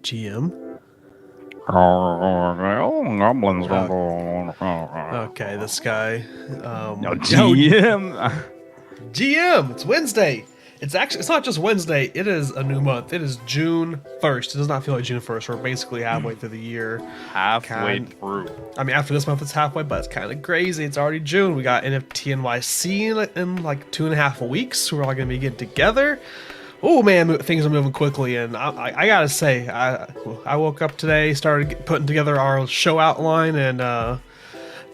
GM. Goblins. Okay, this guy. No, GM. GM. It's Wednesday. It's not just Wednesday. It is a new month. It is June 1st. It does not feel like June 1st. We're basically halfway through the year. Halfway through. I mean, after this month, it's halfway, but it's kind of crazy. It's already June. We got NFT NYC in like 2.5 weeks. We're all going to be getting together. Oh man, things are moving quickly, and I gotta say, I woke up today, started putting together our show outline, and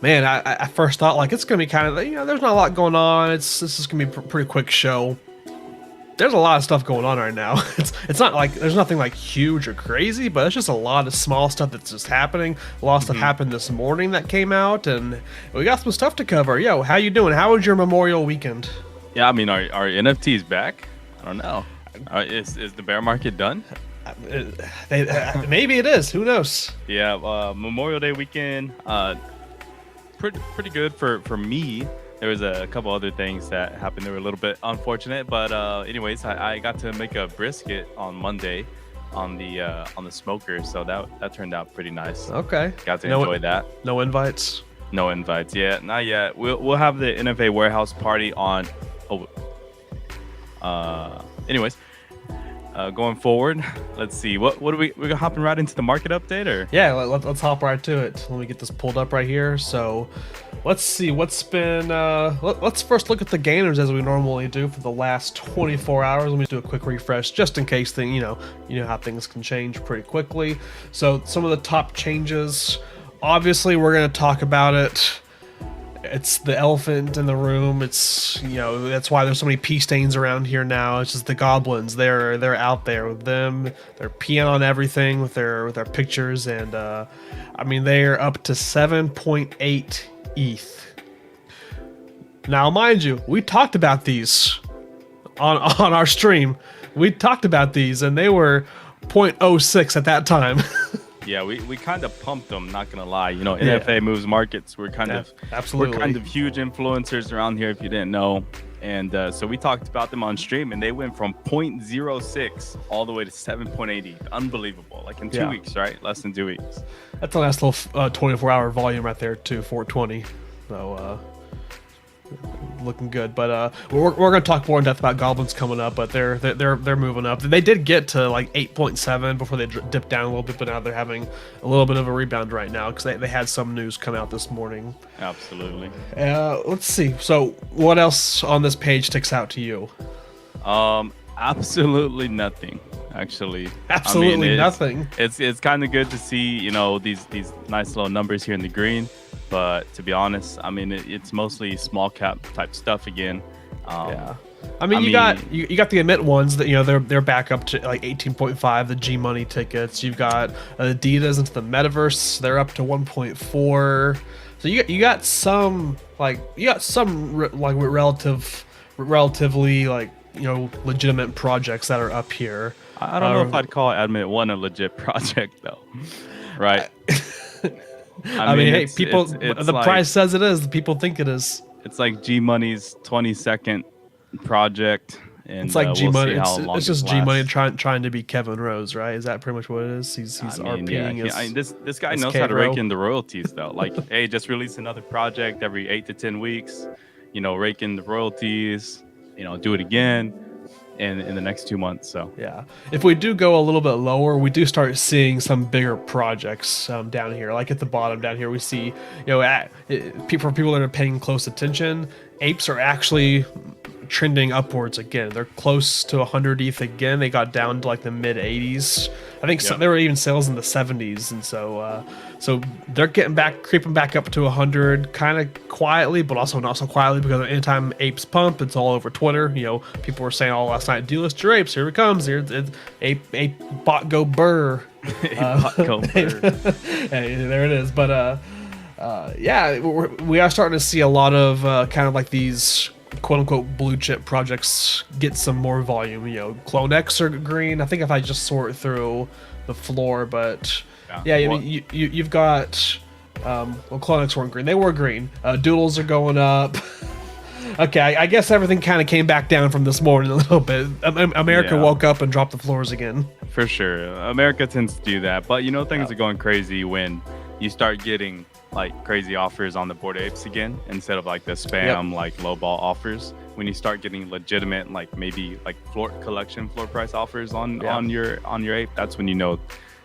man, I first thought like it's gonna be kind of, there's not a lot going on. This is gonna be a pretty quick show. There's a lot of stuff going on right now. It's not like there's nothing like huge or crazy, but it's just a lot of small stuff that's just happening. A lot of stuff happened this morning that came out, and we got some stuff to cover. Yo, how you doing? How was your Memorial weekend? Yeah, I mean, are NFTs back? I don't know. Is the bear market done? Maybe it is. Who knows? Yeah, Memorial Day weekend, pretty good for me. There was a couple other things that happened. They were a little bit unfortunate, but anyways, I got to make a brisket on Monday on the smoker, so that turned out pretty nice. Okay, got to enjoy that. No invites. No invites. Yeah, not yet. We'll have the NFA warehouse party on. Anyways. Going forward, let's see. What are we're hopping right into the market update, or? Yeah, let's hop right to it. Let me get this pulled up right here. So, let's see what's been. Let's first look at the gainers as we normally do for the last 24 hours. Let me do a quick refresh just in case you know how things can change pretty quickly. So some of the top changes. Obviously, we're going to talk about it. It's the elephant in the room. It's that's why there's so many pee stains around here now. It's just the goblins. They're out there with them. They're peeing on everything with their pictures, and I mean they're up to 7.8 ETH. Now, mind you, we talked about these on our stream. We talked about these, and they were 0.06 at that time. Yeah, we kind of pumped them, not gonna lie. NFA moves markets. We're kind of huge influencers around here, if you didn't know. And so we talked about them on stream, and they went from 0.06 all the way to 7.80. Unbelievable! Like in 2 weeks, right? Less than 2 weeks. That's a nice little 24-hour volume right there too, 420. So looking good, but we're gonna talk more in depth about goblins coming up. But they're moving up. They did get to like 8.7 before they dipped down a little bit, but now they're having a little bit of a rebound right now because they had some news come out this morning. Absolutely. Let's see. So what else on this page sticks out to you? Absolutely nothing. Actually, absolutely nothing. It's kind of good to see these nice little numbers here in the green. But to be honest, I mean it's mostly small cap type stuff again. Yeah, I mean you got the emit ones that they're back up to like 18.5. The G Money tickets. You've got Adidas into the metaverse. They're up to 1.4. So you got some relatively legitimate projects that are up here. I don't know if I'd call Admit One a legit project though, right? I mean, hey, people. The price says it is. People think it is. It's like G Money's 22nd project, and it's like G Money. It's just G Money trying to be Kevin Rose, right? Is that pretty much what it is? He's RPing. This guy knows how to rake in the royalties, though. Like, hey, just release another project every 8 to 10 weeks. Rake in the royalties. Do it again. In the next 2 months. So yeah, if we do go a little bit lower, we do start seeing some bigger projects down here. Like at the bottom down here, we see for people that are paying close attention, apes are actually trending upwards again. They're close to 100 ETH again. They got down to like the mid 80s. I think there were even sales in the 70s, and so they're creeping back up to 100, kind of quietly, but also not so quietly, because anytime apes pump, it's all over Twitter. People were saying all last night, "Delist your apes, here it comes, here it's ape bot go burr." Bot go burr. Hey, there it is. But yeah, we are starting to see a lot of kind of like these quote-unquote blue chip projects get some more volume. Clone X are green. I think if I just sort through the floor, but yeah, you've got Clone X weren't green. They were green. Doodles are going up. Okay, I guess everything kind of came back down from this morning a little bit. America woke up and dropped the floors again. For sure. America tends to do that. But, things are going crazy when you start getting, like, crazy offers on the Bored Apes again instead of, like, the spam, like, lowball offers. When you start getting legitimate, like, maybe, like, floor price offers on your ape, that's when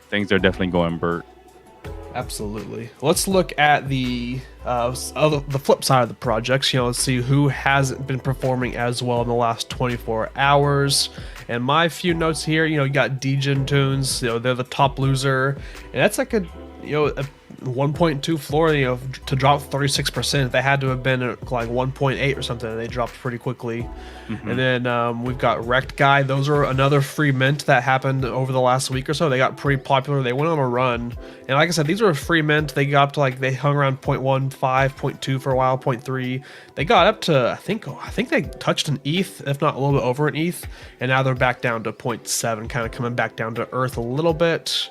things are definitely going Bert. Absolutely. Let's look at the flip side of the projects. Let's see who hasn't been performing as well in the last 24 hours. And my few notes here, you got Degen Tunes. They're the top loser, and that's like a 1.2 floor, to drop 36%. They had to have been at like 1.8 or something, and they dropped pretty quickly. And then we've got Wrecked Guy. Those are another free mint that happened over the last week or so. They got pretty popular. They went on a run, and like I said, these were free mint. They got up to they hung around 0.15, 0.2 for a while, 0.3. They got up to I think they touched an ETH, if not a little bit over an ETH, and now they're back down to 0.7, kind of coming back down to earth a little bit.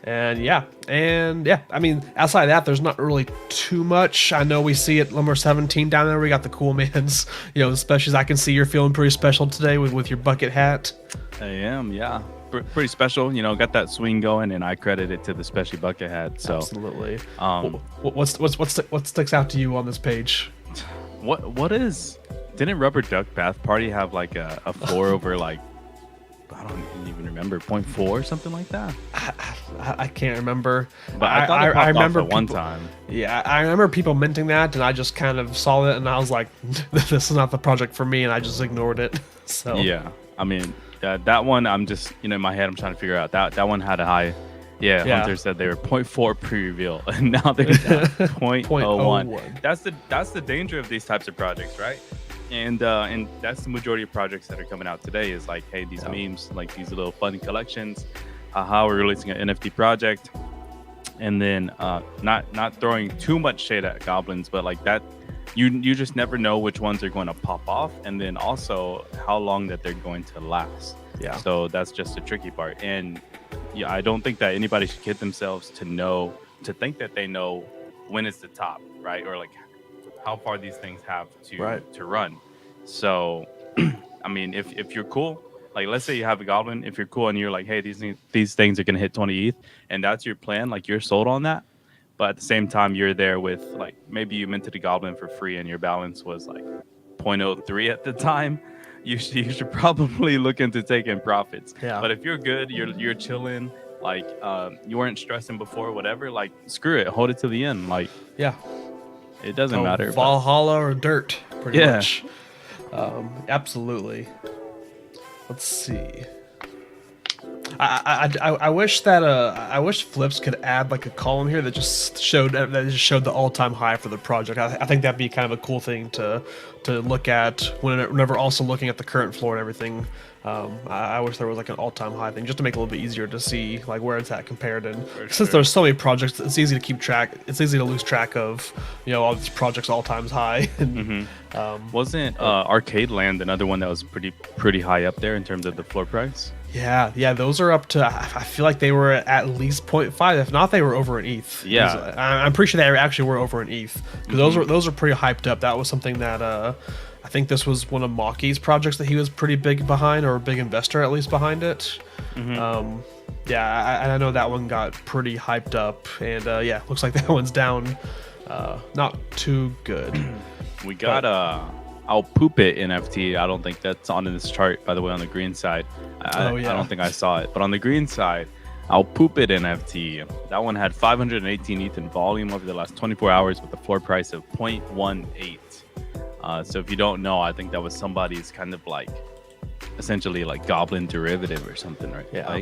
And I mean, outside of that, there's not really too much. I know we see it number 17 down there. We got the cool mans, especially as I can see you're feeling pretty special today with your bucket hat. I am, yeah. Pretty special, got that swing going, and I credit it to the special bucket hat. So absolutely. What sticks out to you on this page? Didn't Rubber Duck Bath Party have like a floor over like, I don't even remember, 0.4 or something like that? I can't remember. But I remember at one time. Yeah, I remember people minting that, and I just kind of saw it, and I was like, this is not the project for me, and I just ignored it. So yeah, I mean, that one, I'm just, in my head, I'm trying to figure out. That one had a high. Yeah, Hunter said they were 0.4 pre-reveal, and now they're down 0.01. That's the danger of these types of projects, right? And that's the majority of projects that are coming out today is like, hey, these memes, like these little fun collections, how we're releasing an NFT project, and then not throwing too much shade at Goblins, but like that, you just never know which ones are going to pop off, and then also how long that they're going to last. Yeah. So that's just the tricky part, and yeah, I don't think that anybody should kid themselves to think that they know when it's the top, right? Or like how far these things have to run. So, I mean, if you're cool, like let's say you have a Goblin, if you're cool and you're like, hey, these things are gonna hit 20 ETH, and that's your plan, like you're sold on that. But at the same time, you're there with like maybe you minted a Goblin for free and your balance was like 0.03 at the time. You should probably look into taking profits. Yeah. But if you're good, you're chilling, like you weren't stressing before, whatever, like screw it, hold it to the end, like yeah. It doesn't matter. Valhalla or dirt, pretty much. Absolutely. Let's see. I wish that I wish Flips could add like a column here that just showed the all-time high for the project. I think that'd be kind of a cool thing to look at whenever also looking at the current floor and everything. I wish there was like an all-time high thing just to make it a little bit easier to see like where it's at compared. And since there's so many projects, it's easy to keep track. It's easy to lose track of all these projects all times high. And, wasn't Arcade Land another one that was pretty high up there in terms of the floor price? Yeah, those are up to, I feel like they were at least 0.5. If not, they were over an ETH. Yeah. I'm pretty sure they actually were over an ETH. Because those are pretty hyped up. That was something that I think this was one of Maki's projects that he was pretty big behind, or a big investor at least behind it. I know that one got pretty hyped up. And looks like that one's down. Not too good. We got I'll Poop It NFT. I don't think that's on this chart, by the way, on the green side. I don't think I saw it. But on the green side, I'll Poop It NFT. That one had 518 ETH in volume over the last 24 hours with a floor price of 0.18. So if you don't know, I think that was somebody's kind of like, essentially like Goblin derivative or something, right? Yeah.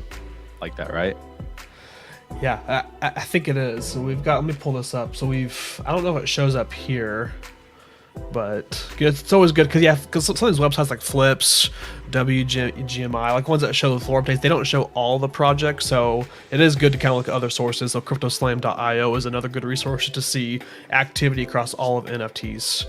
Like that, right? Yeah, I think it is. So we've got, let me pull this up. So I don't know if it shows up here, but it's always good because some of these websites like Flips, WGMI, like ones that show the floor updates, they don't show all the projects, so it is good to kind of look at other sources. So cryptoslam.io is another good resource to see activity across all of NFTs.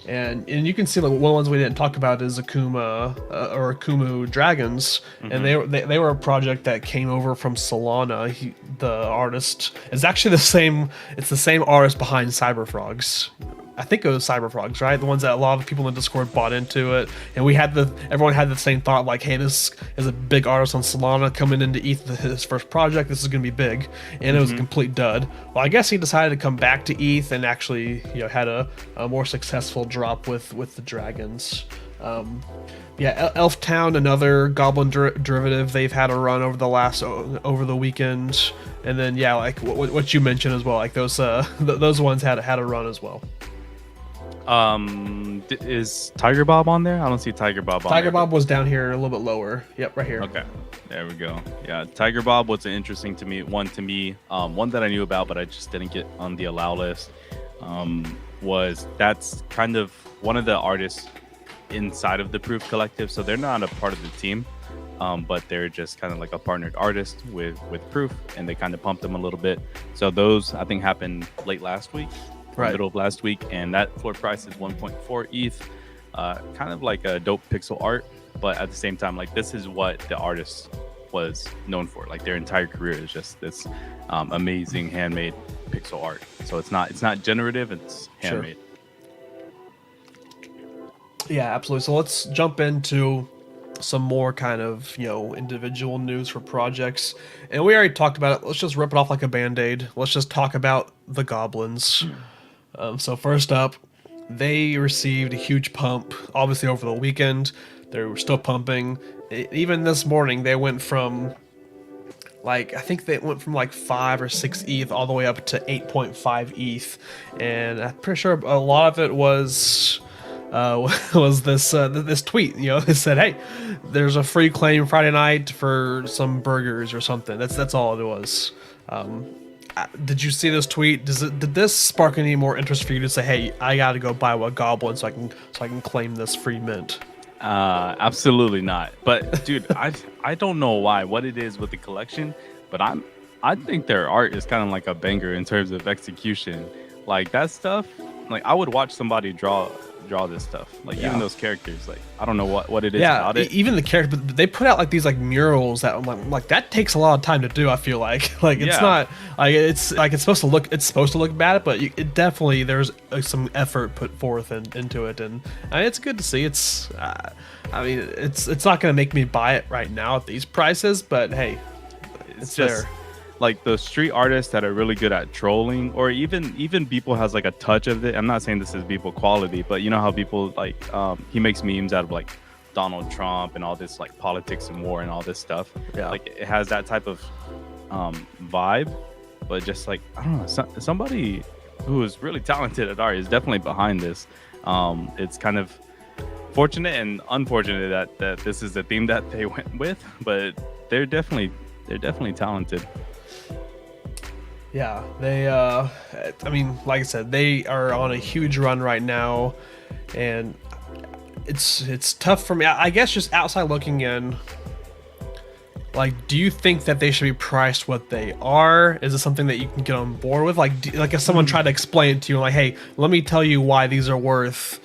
And you can see like one of the ones we didn't talk about is Akumu Dragons, and they were a project that came over from Solana. The artist is actually the same. It's the same artist behind Cyberfrogs. I think it was Cyberfrogs, right? The ones that a lot of people in the Discord bought into it, and everyone had the same thought, like, hey, this is a big artist on Solana coming into ETH, his first project. This is going to be big, and it was a complete dud. Well, I guess he decided to come back to ETH and actually, had a more successful drop with the dragons. Elf Town, another Goblin derivative, they've had a run over the weekend, and then like what you mentioned as well, like those ones had a run as well. Is Tiger Bob on there? I don't see Tiger Bob on there. Tiger Bob was down here a little bit lower. Yep, right here. Okay, there we go. Yeah, Tiger Bob was an interesting one to me. One that I knew about, but I just didn't get on the allow list. That's kind of one of the artists inside of the Proof Collective, so they're not a part of the team, but they're just kind of like a partnered artist with Proof, and they kind of pumped them a little bit. So those, I think, happened late last week. Right. Middle of last week, and that floor price is 1.4 ETH. Kind of like a dope pixel art, but at the same time, like, this is what the artist was known for. Like, their entire career is just this amazing handmade pixel art. So it's not generative, it's handmade. Sure. Yeah, absolutely. So let's jump into some more kind of individual news for projects, and we already talked about it. Let's just rip it off like a band-aid. Let's just talk about the Goblins. So first up, they received a huge pump, obviously over the weekend. They were still pumping. Even this morning, they went from I think they went from 5 or 6 ETH all the way up to 8.5 ETH, and I'm pretty sure a lot of it was this tweet. It said, "Hey, there's a free claim Friday night for some burgers or something." That's all it was. Did you see this tweet? Did this spark any more interest for you to say, "Hey, I got to go buy a Goblin so I can claim this free mint"? Absolutely not. But dude, I don't know what it is with the collection, but I think their art is kind of like a banger in terms of execution. Like, that stuff, like, I would watch somebody draw this stuff, even those characters. Like, I don't know what it is about it. Even the character, but they put out these murals that like that takes a lot of time to do. I feel like it's not it's supposed to look bad, but it definitely, there's some effort put forth into it, and it's good to see. It's it's not gonna make me buy it right now at these prices, but hey, it's just there. Like, the street artists that are really good at trolling, or even Beeple has a touch of it. I'm not saying this is Beeple quality, but you know how Beeple he makes memes out of Donald Trump and all this politics and war and all this stuff. Yeah. It has that type of vibe, but just I don't know, somebody who is really talented at art is definitely behind this. It's kind of fortunate and unfortunate that this is the theme that they went with, but they're definitely talented. Yeah, they like I said, they are on a huge run right now, and it's tough for me. I guess just outside looking in, do you think that they should be priced what they are? Is it something that you can get on board with? If someone tried to explain it to you, hey, let me tell you why these are worth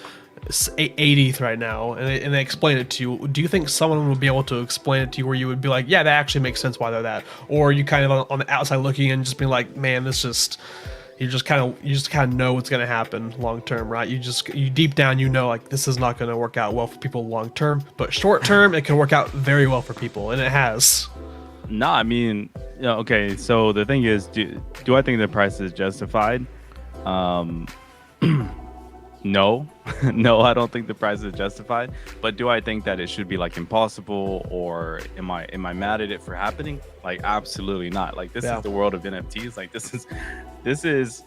8 ETH right now, and they explain it to you, do you think someone would be able to explain it to you where you would be like, yeah, that actually makes sense why they're that? Or are you kind of on the outside looking in, just being like, man, you just kind of know what's going to happen long term, right? You deep down, this is not going to work out well for people long term, but short term it can work out very well for people, and it has. No, I mean, okay, so the thing is, do I think the price is justified? No, I don't think the price is justified. But do I think that it should be impossible, or am I mad at it for happening? Absolutely not. This is the world of NFTs. This is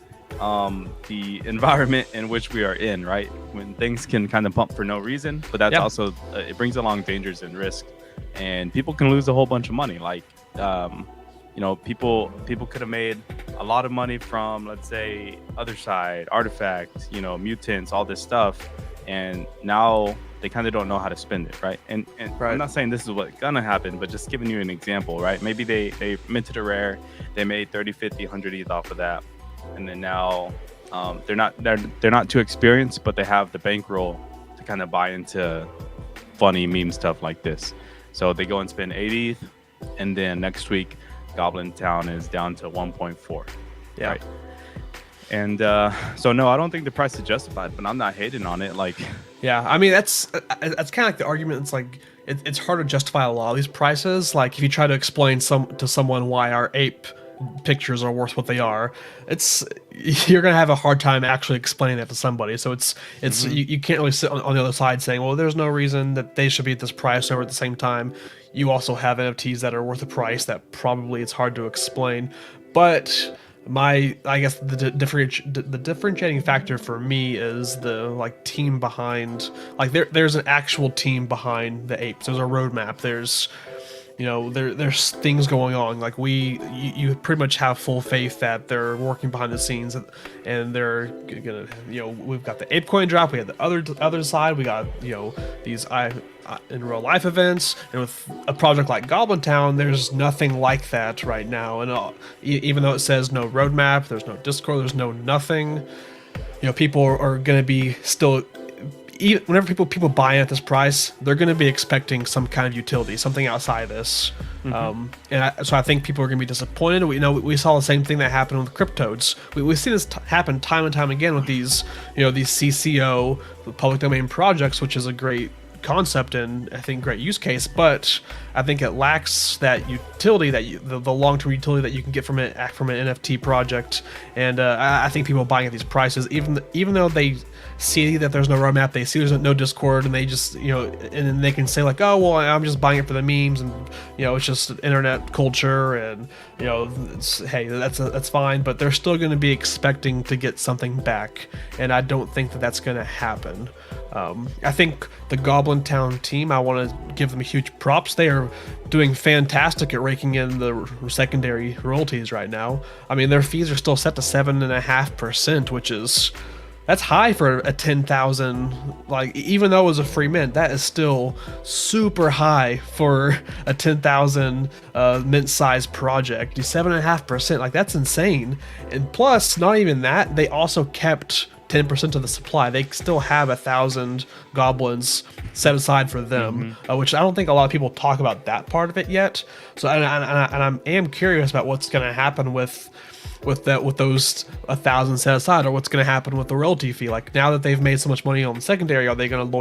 the environment in which we are in, right? When things can kind of pump for no reason, but that's also it brings along dangers and risk, and people can lose a whole bunch of money. People could have made a lot of money from, let's say, Other Side, Artifact, Mutants, all this stuff, and now they kind of don't know how to spend it, right? And right. I'm not saying this is what's gonna happen, but just giving you an example, right? Maybe they minted a rare, they made 30, 50, 100 ETH off of that, and then now they're not too experienced, but they have the bankroll to kind of buy into funny meme stuff like this. So they go and spend 8 ETH, and then next week Goblin Town is down to 1.4. Yeah. Right? And so no, I don't think the price is justified, but I'm not hating on it. Like, yeah, I mean that's kind of like the argument. It's like it's hard to justify a lot of these prices. Like if you try to explain to someone why our ape pictures are worth what they are, you're gonna have a hard time actually explaining that to somebody. So you can't really sit on the other side saying, well, there's no reason that they should be at this price over at the same time. You also have NFTs that are worth a price that probably it's hard to explain. But I guess the differentiating factor for me is the like team behind, like there's an actual team behind the apes. There's a roadmap. There's there's things going on. Like you pretty much have full faith that they're working behind the scenes, and they're gonna, we've got the ape coin drop. We have the other side. We got these in real life events, and with a project like Goblin Town, there's nothing like that right now. And even though it says no roadmap, there's no Discord, there's no nothing. People are gonna be still. Whenever people buy at this price, they're going to be expecting some kind of utility, something outside this. So I think people are going to be disappointed. We saw the same thing that happened with Cryptodes. We've seen this happen time and time again with these CCO, public domain projects, which is a great concept and I think great use case, but I think it lacks that utility, the long-term utility that you can get from an NFT project. And I think people buying at these prices, even though they see that there's no roadmap, they see there's no Discord, and they just and then they can say like, oh well, I'm just buying it for the memes, and it's just internet culture, and hey, that's fine, but they're still going to be expecting to get something back, and I don't think that that's going to happen. I think the Goblin Town team, I want to give them huge props. They are doing fantastic at raking in the secondary royalties right now. I mean, their fees are still set to 7.5%, which that's high for a 10,000. Like, even though it was a free mint, that is still super high for a 10,000 mint size project. 7.5%, like that's insane. And plus, not even that, they also kept 10% of the supply. They still have 1,000 goblins set aside for them, which I don't think a lot of people talk about that part of it yet. So, and I am curious about what's going to happen with those 1,000 set aside, or what's going to happen with the royalty fee. Like, now that they've made so much money on the secondary, are they going to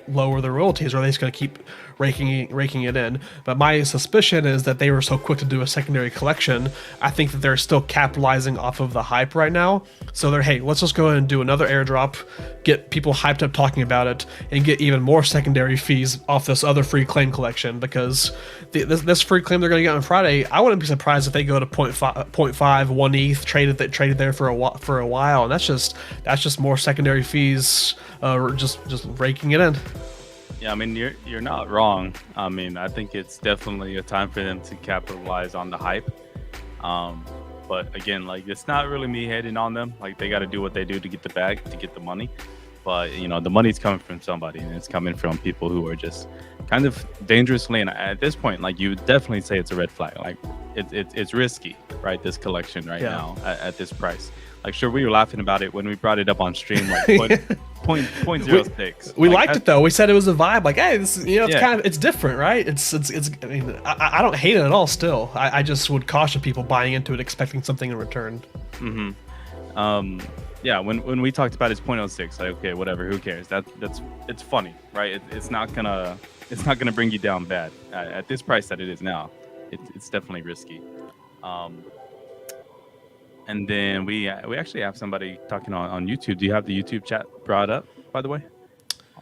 lower the royalties, or are they just going to keep raking it in? But my suspicion is that they were so quick to do a secondary collection, I think that they're still capitalizing off of the hype right now. So hey, let's just go ahead and do another airdrop, get people hyped up talking about it, and get even more secondary fees off this other free claim collection, because this free claim they're going to get on Friday, I wouldn't be surprised if they go to 0.5 1 ETH traded there for a while, and that's just more secondary fees, just raking it in. Yeah, I mean, you're not wrong. I mean, I think it's definitely a time for them to capitalize on the hype. But again, like, it's not really me hating on them. Like, they got to do what they do to get the bag, to get the money. But the money's coming from somebody, and it's coming from people who are just kind of dangerously. And at this point, like, you would definitely say it's a red flag. Like, it's risky, right? This collection right now at this price. Like, sure, we were laughing about it when we brought it up on stream, like 0.06. We liked it though. We said it was a vibe. Like, hey, this, it's different, right? It's. I mean, I don't hate it at all. Still, I just would caution people buying into it expecting something in return. Yeah. When we talked about it's 0.06, like, okay, whatever, who cares? It's funny, right? It's not gonna bring you down bad at this price that it is now. It's definitely risky. And then we actually have somebody talking on YouTube. Do you have the YouTube chat brought up, by the way,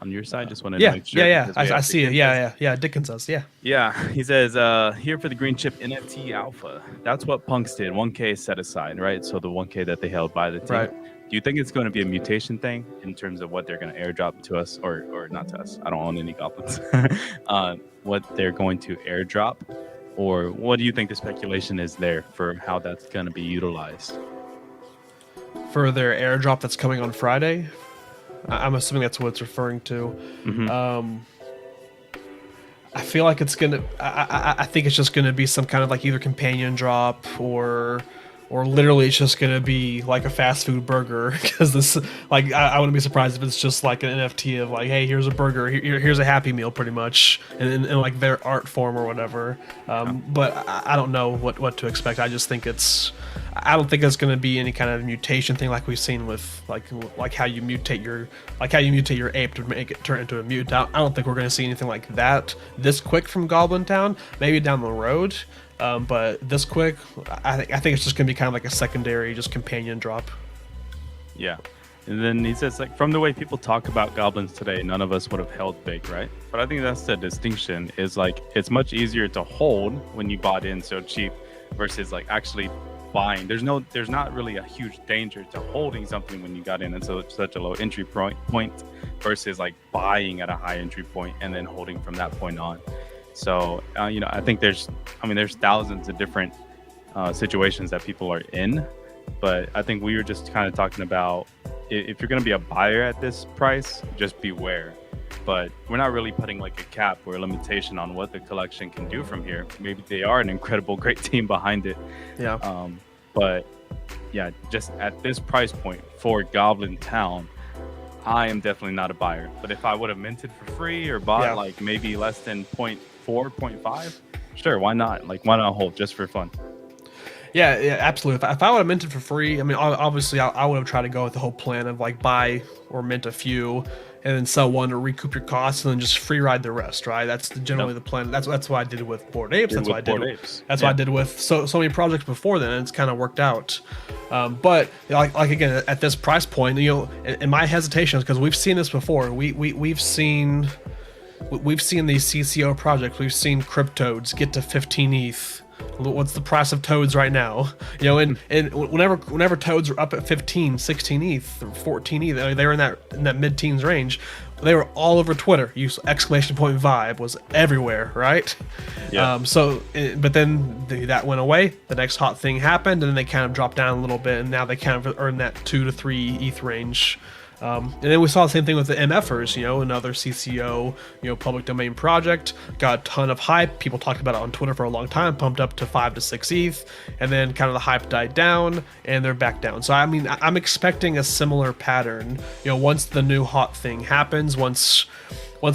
on your side? Just wanted to make sure. Yeah. I see it. Yeah. Dickens does. Yeah. Yeah. He says, here for the green chip NFT alpha. That's what punks did. 1K set aside, right? So the 1K that they held by the team. Right. Do you think it's going to be a mutation thing in terms of what they're going to airdrop to us, or not to us? I don't own any goblins. What they're going to airdrop? Or what do you think the speculation is there for how that's going to be utilized? For their airdrop that's coming on Friday? I'm assuming that's what it's referring to. I feel like it's going to... I think it's just going to be some kind of like either companion drop or or literally it's just gonna be like a fast food burger. Because this, like, I wouldn't be surprised if it's just like an NFT of like, hey, here's a burger, here's a Happy Meal, pretty much, in like their art form or whatever. But I don't know what to expect. I just think I don't think it's going to be any kind of mutation thing like we've seen with like how you mutate your ape to make it turn into a mutant. I don't think we're going to see anything like that this quick from Goblin Town. Maybe down the road, but this quick, I think it's just going to be kind of like a secondary, just companion drop. Yeah. And then he says, like, from the way people talk about goblins today, none of us would have held big, right? But I think that's the distinction, is like it's much easier to hold when you bought in so cheap versus like actually buying. There's not really a huge danger to holding something when you got in at such a low entry point versus like buying at a high entry point and then holding from that point on. So I think there's thousands of different situations that people are in, but I think we were just kind of talking about, if you're going to be a buyer at this price, just beware. But we're not really putting like a cap or a limitation on what the collection can do from here. Maybe they are an incredible, great team behind it. Yeah. But yeah, just at this price point for Goblin Town, I am definitely not a buyer. But if I would have minted for free or bought like maybe less than 0.4, 0.5, sure, why not? Like, why not hold just for fun? Yeah, absolutely. If I would have minted for free, I mean, obviously I would have tried to go with the whole plan of like buy or mint a few and then sell one to recoup your costs and then just free ride the rest, right? That's generally the plan. That's what I did with Bored Apes. That's what I did with so many projects before then, and it's kind of worked out. But like again, at this price point, and my hesitation is because we've seen this before. We've seen these CCO projects. We've seen Cryptodes get to 15 ETH. What's the price of toads right now? And whenever toads are up at 15, 16 ETH, or 14 ETH, they were in that mid-teens range. They were all over Twitter. Exclamation point vibe was everywhere, right? Yeah. But then that went away. The next hot thing happened, and then they kind of dropped down a little bit, and now they kind of are in that 2 to 3 ETH range. And then we saw the same thing with the MFers, another CCO, public domain project, got a ton of hype. People talked about it on Twitter for a long time, pumped up to 5 to 6 ETH, and then kind of the hype died down and they're back down. So, I mean, I'm expecting a similar pattern, once the new hot thing happens, once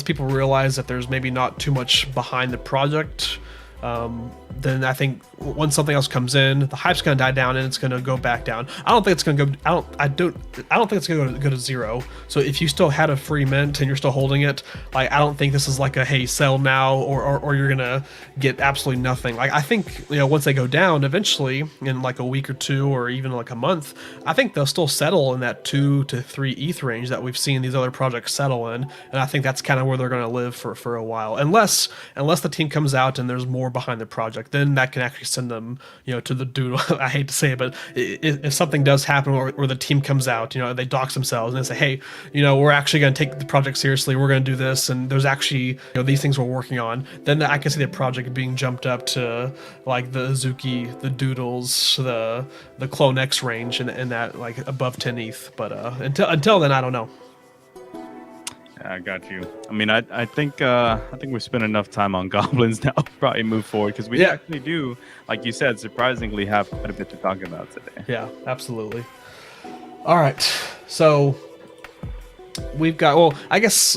people realize that there's maybe not too much behind the project, then I think once something else comes in, the hype's going to die down and it's going to go back down. I don't think it's going to go. I don't think it's going to go to zero. So if you still had a free mint and you're still holding it, like, I don't think this is like a hey, sell now or you're gonna get absolutely nothing. Like, I think once they go down eventually in like a week or two or even like a month, I think they'll still settle in that 2 to 3 ETH range that we've seen these other projects settle in, and I think that's kind of where they're going to live for a while, unless the team comes out and there's more behind the project. Then that can actually send them, to the doodle. I hate to say it, but if something does happen or the team comes out, they dox themselves and they say, hey, we're actually going to take the project seriously. We're going to do this, and there's actually, these things we're working on. Then I can see the project being jumped up to like the Azuki, the Doodles, the Clone X range, and that like above 10 ETH. But until then, I don't know. I got you. I mean, I think we've spent enough time on goblins now. Probably move forward because we actually do, like you said, surprisingly have quite a bit to talk about today. Yeah, absolutely. All right, so we've got. Well, I guess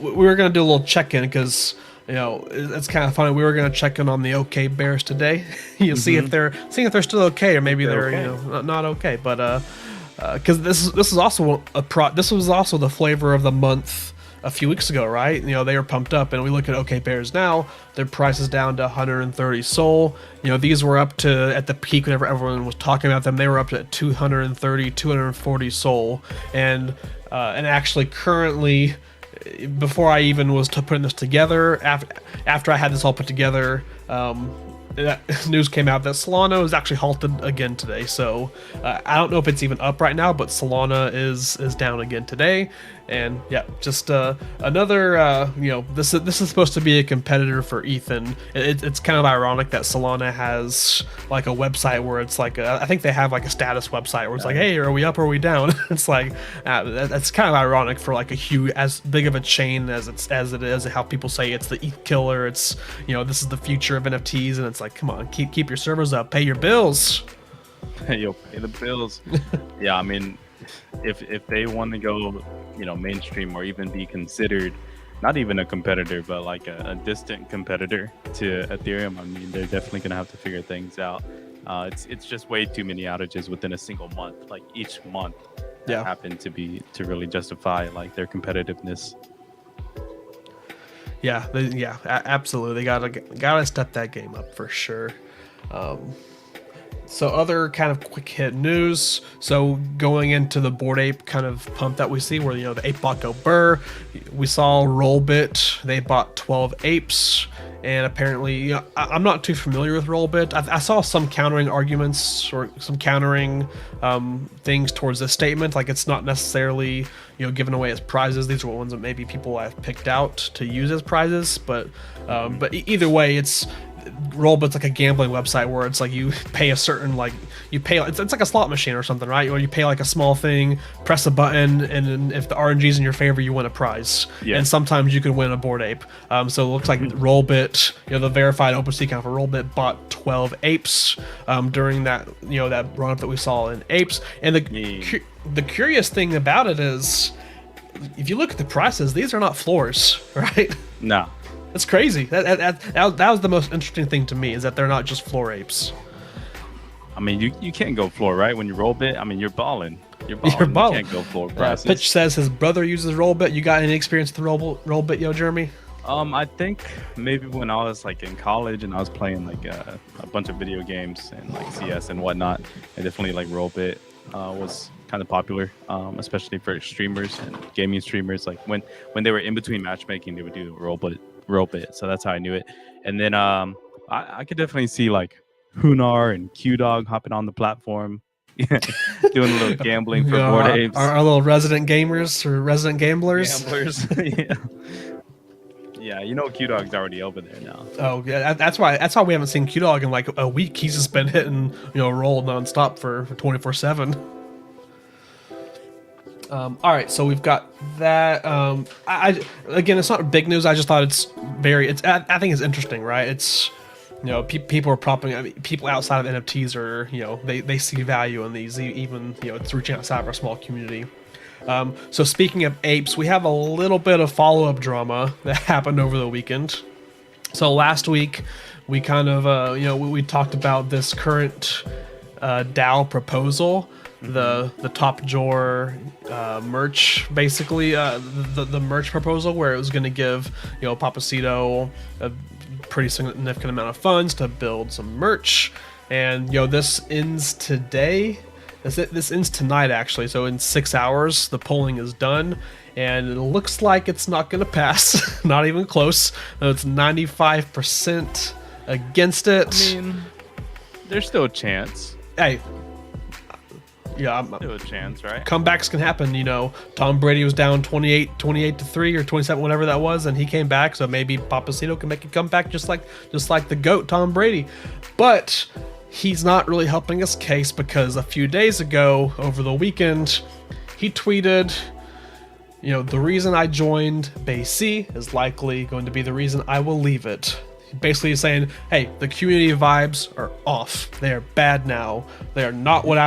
we were gonna do a little check-in because it's kind of funny. We were gonna check in on the OK Bears today. See if they're still okay, or maybe they're okay. Not okay, but. Because this was also this was also the flavor of the month a few weeks ago, right? They were pumped up, and we look at OK Bears now. Their price is down to 130 Sol. These were up to, at the peak whenever everyone was talking about them, they were up to 230, 240 Sol, and actually currently, before I even was putting this together, after I had this all put together. That news came out that Solana is actually halted again today. So I don't know if it's even up right now, but Solana is down again today. And yeah, just another, this is supposed to be a competitor for Ethan. It's kind of ironic that Solana has like a website where it's like, I think they have like a status website where it's like, hey, are we up or are we down? It's like, that's kind of ironic for like a huge, as big of a chain as it is, how people say it's the ETH killer. It's, this is the future of NFTs. And it's like, come on, keep your servers up, pay your bills. You'll pay the bills. Yeah, I mean, if they want to go, mainstream or even be considered not even a competitor, but like a distant competitor to Ethereum, I mean, they're definitely gonna have to figure things out. It's just way too many outages within a single month. Like each month, that happened to really justify like their competitiveness. Yeah, absolutely. They gotta step that game up for sure. So other kind of quick hit news. So going into the Bored Ape kind of pump that we see, where the ape bought Go Burr, we saw Rollbit. They bought 12 apes, and apparently, I'm not too familiar with Rollbit. I saw some countering arguments or some countering things towards this statement. Like it's not necessarily given away as prizes. These are ones that maybe people have picked out to use as prizes, but either way, it's. Rollbit's like a gambling website where it's like you pay a certain it's like a slot machine or something, right? Where you pay like a small thing, press a button, and then if the RNG's in your favor, you win a prize. Yeah. And sometimes you can win a Bored Ape. So it looks like Rollbit, the verified OpenSea account for Rollbit bought 12 apes during that that run up that we saw in apes. And the curious thing about it is, if you look at the prices, these are not floors, right? No. That's crazy. That was the most interesting thing to me, is that they're not just floor apes. I mean, you can't go floor, right? When you Rollbit, I mean, you're balling. You're balling. You can't go floor prices. Pitch says his brother uses Rollbit. You got any experience with Rollbit, Jeremy? I think maybe when I was like in college and I was playing like a bunch of video games and like CS and whatnot, and definitely like Rollbit was kind of popular, especially for streamers and gaming streamers. Like when they were in between matchmaking, they would do Rollbit, so that's how I knew it. And then I could definitely see like Hunar and Q-Dog hopping on the platform, doing a little gambling for Bored Apes. Our little resident gamers or resident gamblers. Yeah, Q-Dog's already over there now. Oh yeah, that's why we haven't seen Q-Dog in like a week. He's just been hitting roll nonstop for 24/7. All right, so we've got that. Again, it's not big news. I just thought I think it's interesting, right? It's people are people outside of NFTs are they see value in these, even it's reaching outside of our small community. So speaking of apes, we have a little bit of follow-up drama that happened over the weekend. So last week we kind of we talked about this current DAO proposal. The Top Drawer merch, basically the merch proposal, where it was going to give Papacito a pretty significant amount of funds to build some merch, and this ends today. This ends tonight, actually. So in 6 hours, the polling is done, and it looks like it's not going to pass. Not even close. It's 95% against it. I mean, there's still a chance. Hey. Yeah, still a chance, right? Comebacks can happen. Tom Brady was down 28-3 or 27, whatever that was, and he came back. So maybe Papacito can make a comeback, just like the GOAT Tom Brady. But he's not really helping his case, because a few days ago, over the weekend, he tweeted, the reason I joined BayC is likely going to be the reason I will leave it. Basically saying, hey, the community vibes are off. They are bad now. They are not what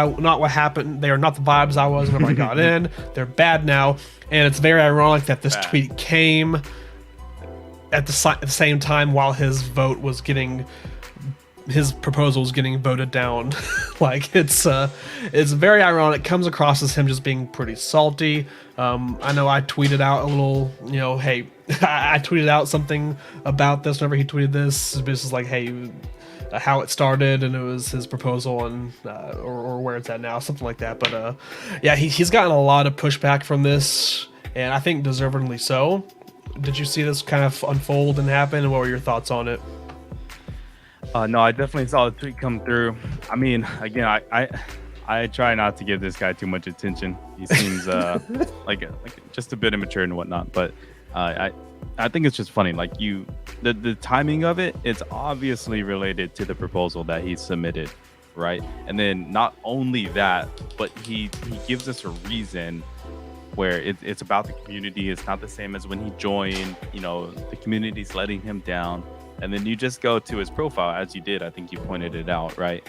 happened. They are not the vibes I was whenever I got in. They're bad now. And it's very ironic that this tweet came at the same time while his proposal was getting voted down. Like it's very ironic. It comes across as him just being pretty salty. I know I tweeted out a little, hey, I tweeted out something about this whenever he tweeted this. This is like, hey, how it started, and it was his proposal, and or where it's at now, something like that. But yeah, he's gotten a lot of pushback from this, and I think deservedly so. Did you see this kind of unfold and happen, and what were your thoughts on it? No, I definitely saw the tweet come through. I mean, again, I try not to give this guy too much attention. He seems like just a bit immature and whatnot. But I think it's just funny. Like the timing of it, it's obviously related to the proposal that he submitted, right? And then not only that, but he gives us a reason where it's about the community. It's not the same as when he joined. The community's letting him down. And then you just go to his profile, as you did. I think you pointed it out, right?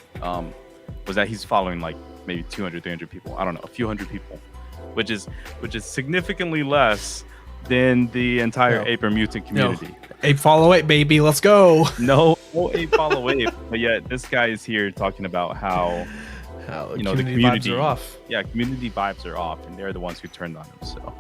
was that he's following like maybe 200, 300 people. I don't know, a few hundred people, which is significantly less than the entire ape or mutant community. Ape follow ape, baby, let's go. No ape follow ape. But yet this guy is here talking about how the community vibes are off. Yeah, community vibes are off, and they're the ones who turned on him. So.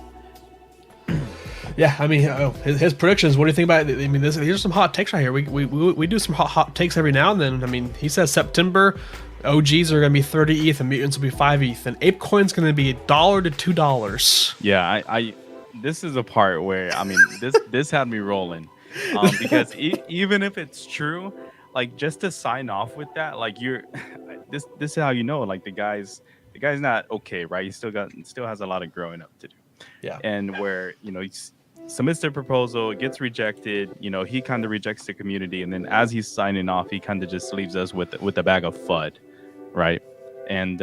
Yeah, I mean, his predictions. What do you think about it? I mean, these are some hot takes right here. We do some hot takes every now and then. I mean, he says September, OGs are going to be 30 ETH and mutants will be 5 ETH, and ApeCoin's going to be $1 to $2. Yeah, I this is a part where, I mean, this had me rolling, because even if it's true, like, just to sign off with that, like, this is how you know, like, the guy's not okay, right? He still has a lot of growing up to do. Yeah, and where he submits the proposal, it gets rejected. He kind of rejects the community, and then as he's signing off, he kind of just leaves us with a bag of FUD, right? And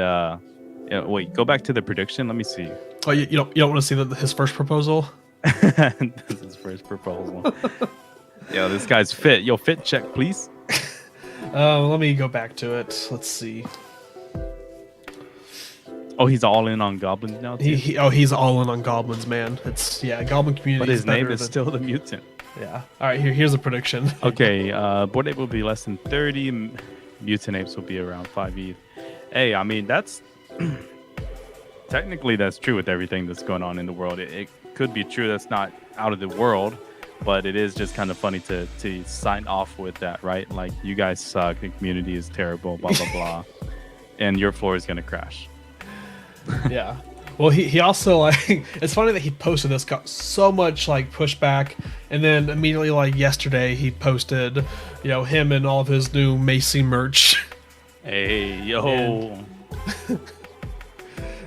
wait, go back to the prediction. Let me see. Oh, you don't want to see his first proposal? This is his first proposal. Yo, this guy's fit. Yo, fit check, please. Let me go back to it. Let's see. Oh, he's all in on Goblins now too? He's all in on Goblins, man. Goblin community. But his name is still the Mutant. Yeah. All right, here's a prediction. Okay, Bored Ape will be less than 30. Mutant Apes will be around 5 ETH. Hey, I mean, that's technically that's true with everything that's going on in the world. It could be true. That's not out of the world, but it is just kind of funny to sign off with that, right? Like, you guys suck. The community is terrible. Blah blah blah, and your floor is gonna crash. Yeah. Well, he also, like, it's funny that he posted this, got so much like pushback, and then immediately, like, yesterday he posted, him and all of his new Macy merch. Hey, yo.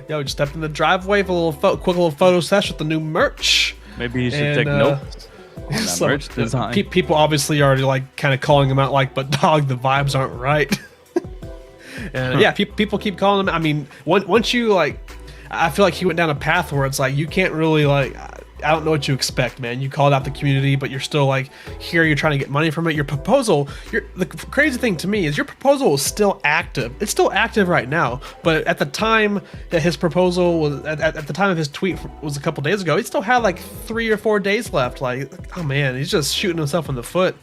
Yo, just stepped in the driveway for a quick little photo session with the new merch. Maybe he should take notes on that merch design. People obviously already, like, kind of calling him out, like, but dog, the vibes aren't right. And yeah, people keep calling him. I mean, once you, like, I feel like he went down a path where it's like you can't really, like, I don't know what you expect, man. You called out the community, but you're still, like, here. You're trying to get money from it. Your proposal. The crazy thing to me is your proposal is still active. It's still active right now. But at the time that his proposal was, at the time of his tweet was a couple days ago, he still had like 3 or 4 days left. Like, oh man, he's just shooting himself in the foot.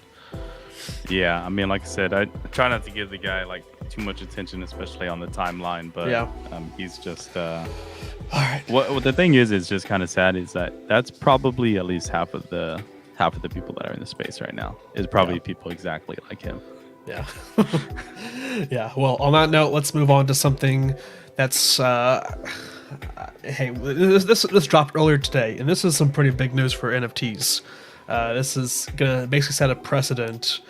Yeah, I mean, like I said, I try not to give the guy, like, too much attention, especially on the timeline. But yeah, he's just all right. What the thing is just kind of sad is that's probably at least half of the people that are in the space right now is probably people exactly like him. Yeah. Yeah. Well, on that note, let's move on to something that's hey, this dropped earlier today, and this is some pretty big news for NFTs. This is gonna basically set a precedent.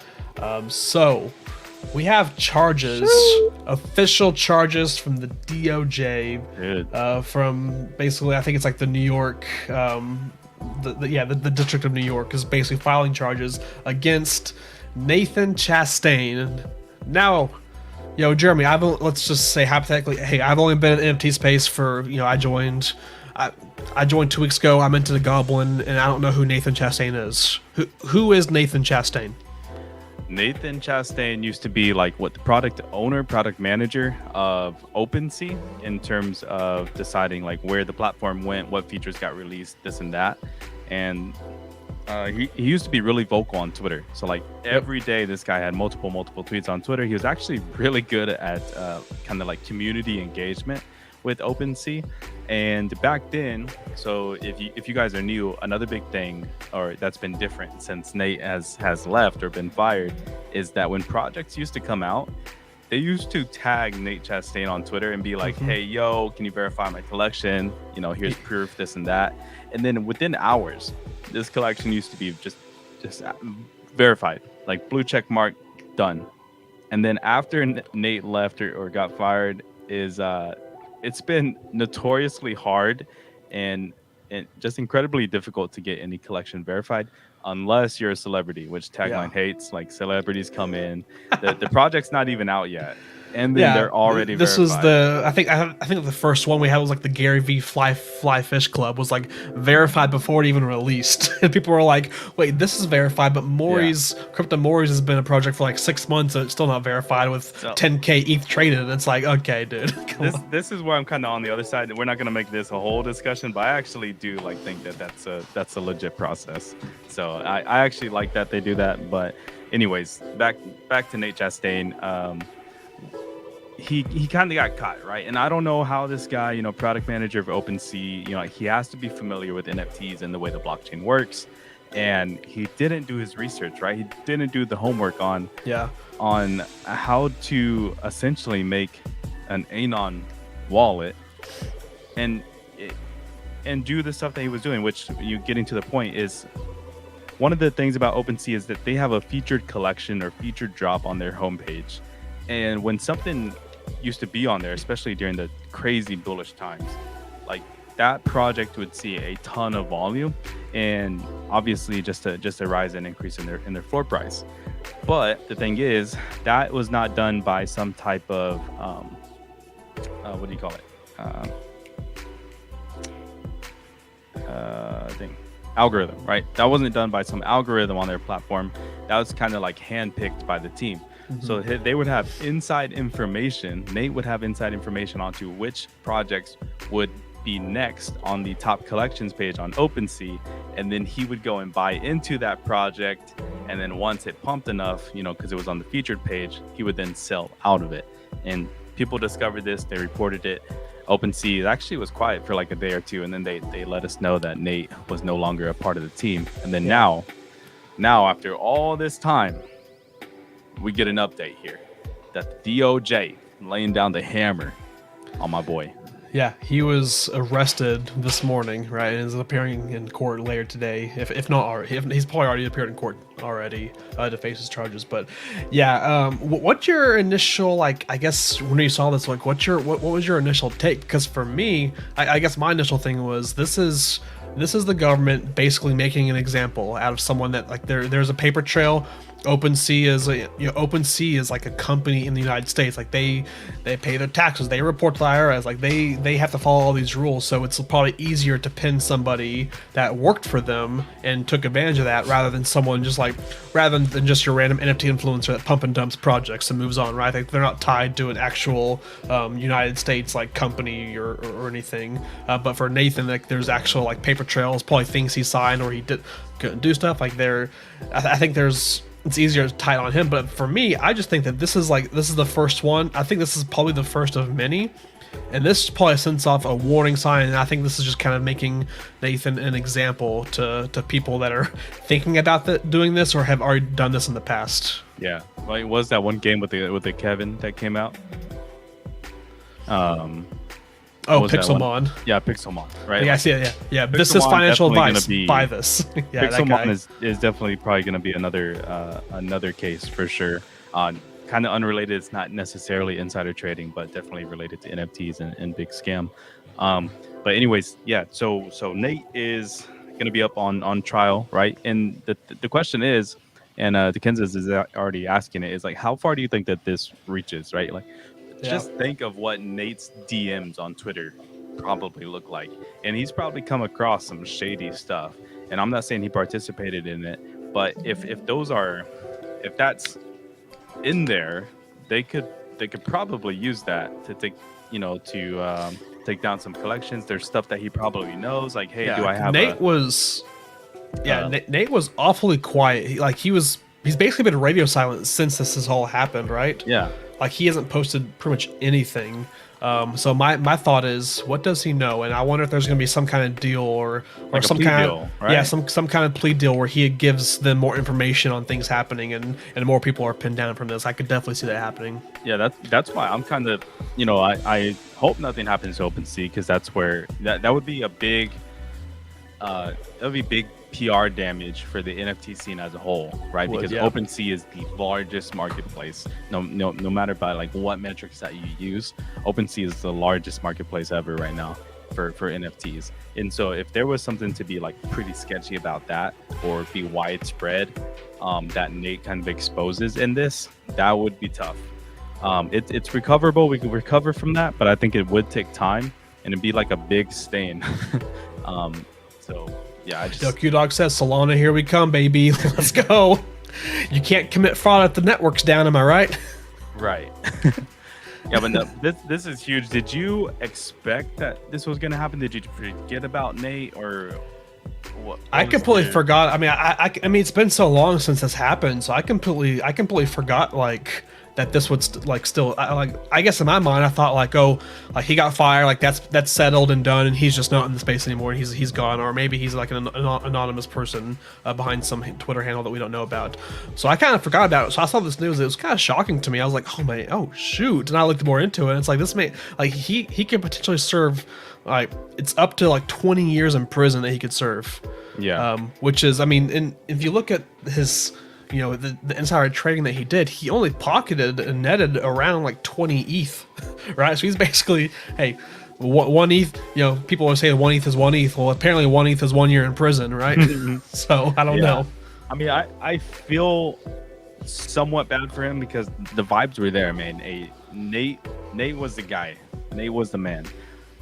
So we have charges, official charges from the DOJ, from basically, I think it's like the New York, the District of New York is basically filing charges against Nathan Chastain. Now, Jeremy, let's just say hypothetically, hey, I've only been in NFT space for, I joined 2 weeks ago. I'm into the Goblin, and I don't know who Nathan Chastain is. Who is Nathan Chastain? Nathan Chastain used to be like the product manager of OpenSea in terms of deciding like where the platform went, what features got released, this and that. And he used to be really vocal on Twitter. So like every day this guy had multiple tweets on Twitter. He was actually really good at kind of like community engagement with OpenSea. And back then, so if you guys are new, another big thing, or that's been different since Nate has left or been fired, is that when projects used to come out, they used to tag Nate Chastain on Twitter and be like, hey, yo, can you verify my collection? Here's proof, this and that. And then within hours, this collection used to be just verified, like blue check mark, done. And then after Nate left or got fired, it's been notoriously hard and just incredibly difficult to get any collection verified unless you're a celebrity, which Tagline hates. Like, celebrities come in. The project's not even out yet. and then they're already this verified. was I think the first one we had was like the Gary V Fly Fish Club was like verified before it even released, and people were like, wait, this is verified, but Crypto Maury's has been a project for like 6 months and it's still not verified with 10k ETH traded, and it's like, okay, dude. This is where I'm kind of on the other side. We're not gonna make this a whole discussion, but I actually do like think that that's a legit process. So I actually like that they do that. But anyways, back to Nate Chastain. He kind of got caught, right? And I don't know how this guy, product manager of OpenSea, he has to be familiar with NFTs and the way the blockchain works. And he didn't do his research, right? He didn't do the homework on how to essentially make an Anon wallet and do the stuff that he was doing, which you getting to the point is one of the things about OpenSea is that they have a featured collection or featured drop on their homepage. And when something used to be on there, especially during the crazy bullish times, like that project would see a ton of volume, and obviously just a rise and increase in their floor price. But the thing is, that was not done by some type of what do you call it? Algorithm, right? That wasn't done by some algorithm on their platform. That was kind of like handpicked by the team. So they would have inside information. Nate would have inside information onto which projects would be next on the top collections page on OpenSea, and then he would go and buy into that project. And then once it pumped enough, because it was on the featured page, he would then sell out of it. And people discovered this. They reported it. OpenSea actually was quiet for like a day or two, and then they let us know that Nate was no longer a part of the team. And then now after all this time, we get an update here that the DOJ laying down the hammer on my boy. Yeah, he was arrested this morning, right, and is appearing in court later today. If not already, he's probably already appeared in court already to face his charges. But yeah, what's your initial, like, I guess when you saw this, like, what was your initial take? Because for me, I guess my initial thing was this is the government basically making an example out of someone that, like, there's a paper trail. OpenSea is like a company in the United States. Like they pay their taxes, they report to the IRS, like they have to follow all these rules. So it's probably easier to pin somebody that worked for them and took advantage of that rather than just your random NFT influencer that pump and dumps projects and moves on, right? Like they're not tied to an actual United States like company or anything. But for Nathan, like there's actual like paper trails, probably things he signed or he couldn't do stuff like there. I think it's easier to tie it on him, but for me, I just think that this is the first one. I think this is probably the first of many, and this probably sends off a warning sign. And I think this is just kind of making Nathan an example to people that are thinking about doing this or have already done this in the past. Yeah, well, it was that one game with the Kevin that came out. Pixelmon. Yeah, Pixelmon, right? Yeah, I see it. Yeah. This is financial advice. Buy this. Yeah, Pixelmon is definitely probably going to be another case for sure. Kind of unrelated. It's not necessarily insider trading, but definitely related to NFTs and big scam. But anyways, yeah. So Nate is going to be up on trial, right? And the question is, and Kansas is already asking it, is like, how far do you think that this reaches, right? Like, just think of what Nate's DMs on Twitter probably look like. And he's probably come across some shady stuff. And I'm not saying he participated in it, but if that's in there, they could probably use that to take down some collections. There's stuff that he probably knows, like, hey, do I have Nate was awfully quiet. He's basically been radio silent since this has all happened, right? Yeah. Like he hasn't posted pretty much anything. So my thought is, what does he know? And I wonder if there's going to be some kind of deal or like some kind of right? some kind of plea deal where he gives them more information on things happening and more people are pinned down from this. I could definitely see that happening. Yeah, that's why I'm kind of, I hope nothing happens to OpenSea, because that's where that would be a big big PR damage for the NFT scene as a whole, right? Because OpenSea is the largest marketplace. No matter by like what metrics that you use, OpenSea is the largest marketplace ever right now for NFTs. And so if there was something to be like pretty sketchy about that, or be widespread, that Nate kind of exposes in this, that would be tough. It's recoverable. We could recover from that, but I think it would take time and it'd be like a big stain. So yeah, I just. Yo, Q-Dog says, Solana, here we come, baby. Let's go. You can't commit fraud if the network's down, am I right? Right. Yeah, but no, this is huge. Did you expect that this was gonna happen? Did you forget about Nate or what? I completely forgot. I mean, I mean, it's been so long since this happened, so I completely forgot like that this would still I guess in my mind I thought like, oh, like he got fired, like that's settled and done, and he's just not in the space anymore, and he's gone, or maybe he's like an anonymous person behind some Twitter handle that we don't know about. So I kind of forgot about it. So I saw this news. It was kind of shocking to me. I was like, oh shoot, and I looked more into it. And it's like this may like he could potentially serve like it's up to like 20 years in prison that he could serve. Yeah. Which is, I mean, if you look at his, you know, the insider trading that he did, he only pocketed and netted around like 20 ETH, right? So he's basically, hey, one ETH, you know, people always say one ETH is one ETH. Well, apparently one ETH is 1 year in prison, right? So I don't know. I mean, I feel somewhat bad for him because the vibes were there, man. Nate was the guy. Nate was the man.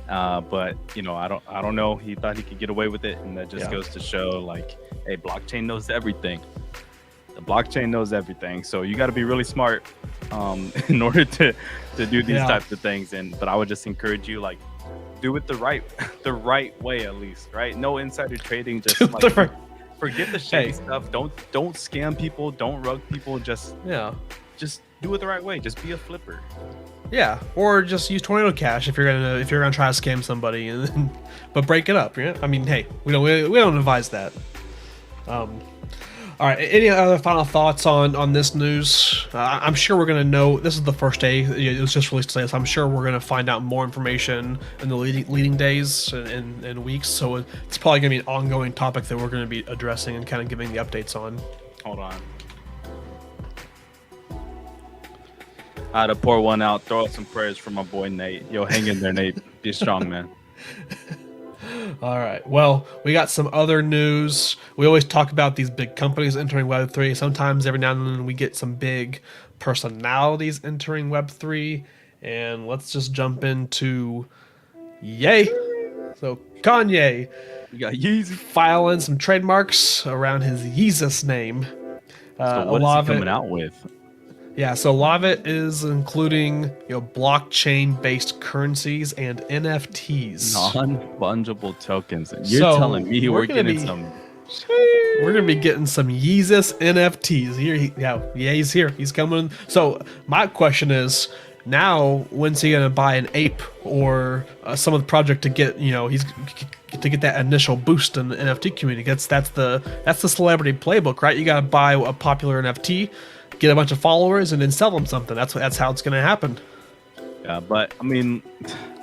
But you know, I don't know. He thought he could get away with it, and that just goes to show, like, hey, blockchain knows everything. The blockchain knows everything, so you got to be really smart in order to do these types of things. But I would just encourage you, like, do it the right way, at least, right? No insider trading. Just like, forget the shady stuff. Don't scam people. Don't rug people. Just do it the right way. Just be a flipper. Yeah, or just use Tornado Cash if you're gonna try to scam somebody, but break it up. Yeah, I mean, hey, we don't advise that. All right, any other final thoughts on this news? I'm sure we're gonna know. This is the first day. It was just released today, so I'm sure we're gonna find out more information in the leading days and weeks. So it's probably gonna be an ongoing topic that we're gonna be addressing and kind of giving the updates on. Hold on. I had to pour one out, throw out some prayers for my boy Nate. Yo, hang in there, Nate. Be strong, man. All right. Well, we got some other news. We always talk about these big companies entering Web3. Sometimes every now and then we get some big personalities entering Web3. And let's just jump into Ye. So Kanye. We got Yeezus filing some trademarks around his Yeezus name. So what is he coming out with? Yeah, so a lot of it is including, you know, blockchain-based currencies and NFTs. Non-fungible tokens. You're telling me we're getting some... We're going to be getting some Yeezus NFTs. He's here. He's coming. So my question is, now when's he going to buy an ape or some of the project to get, you know, to get that initial boost in the NFT community? That's the celebrity playbook, right? You got to buy a popular NFT, get a bunch of followers, and then sell them something. That's how it's going to happen. Yeah, but I mean,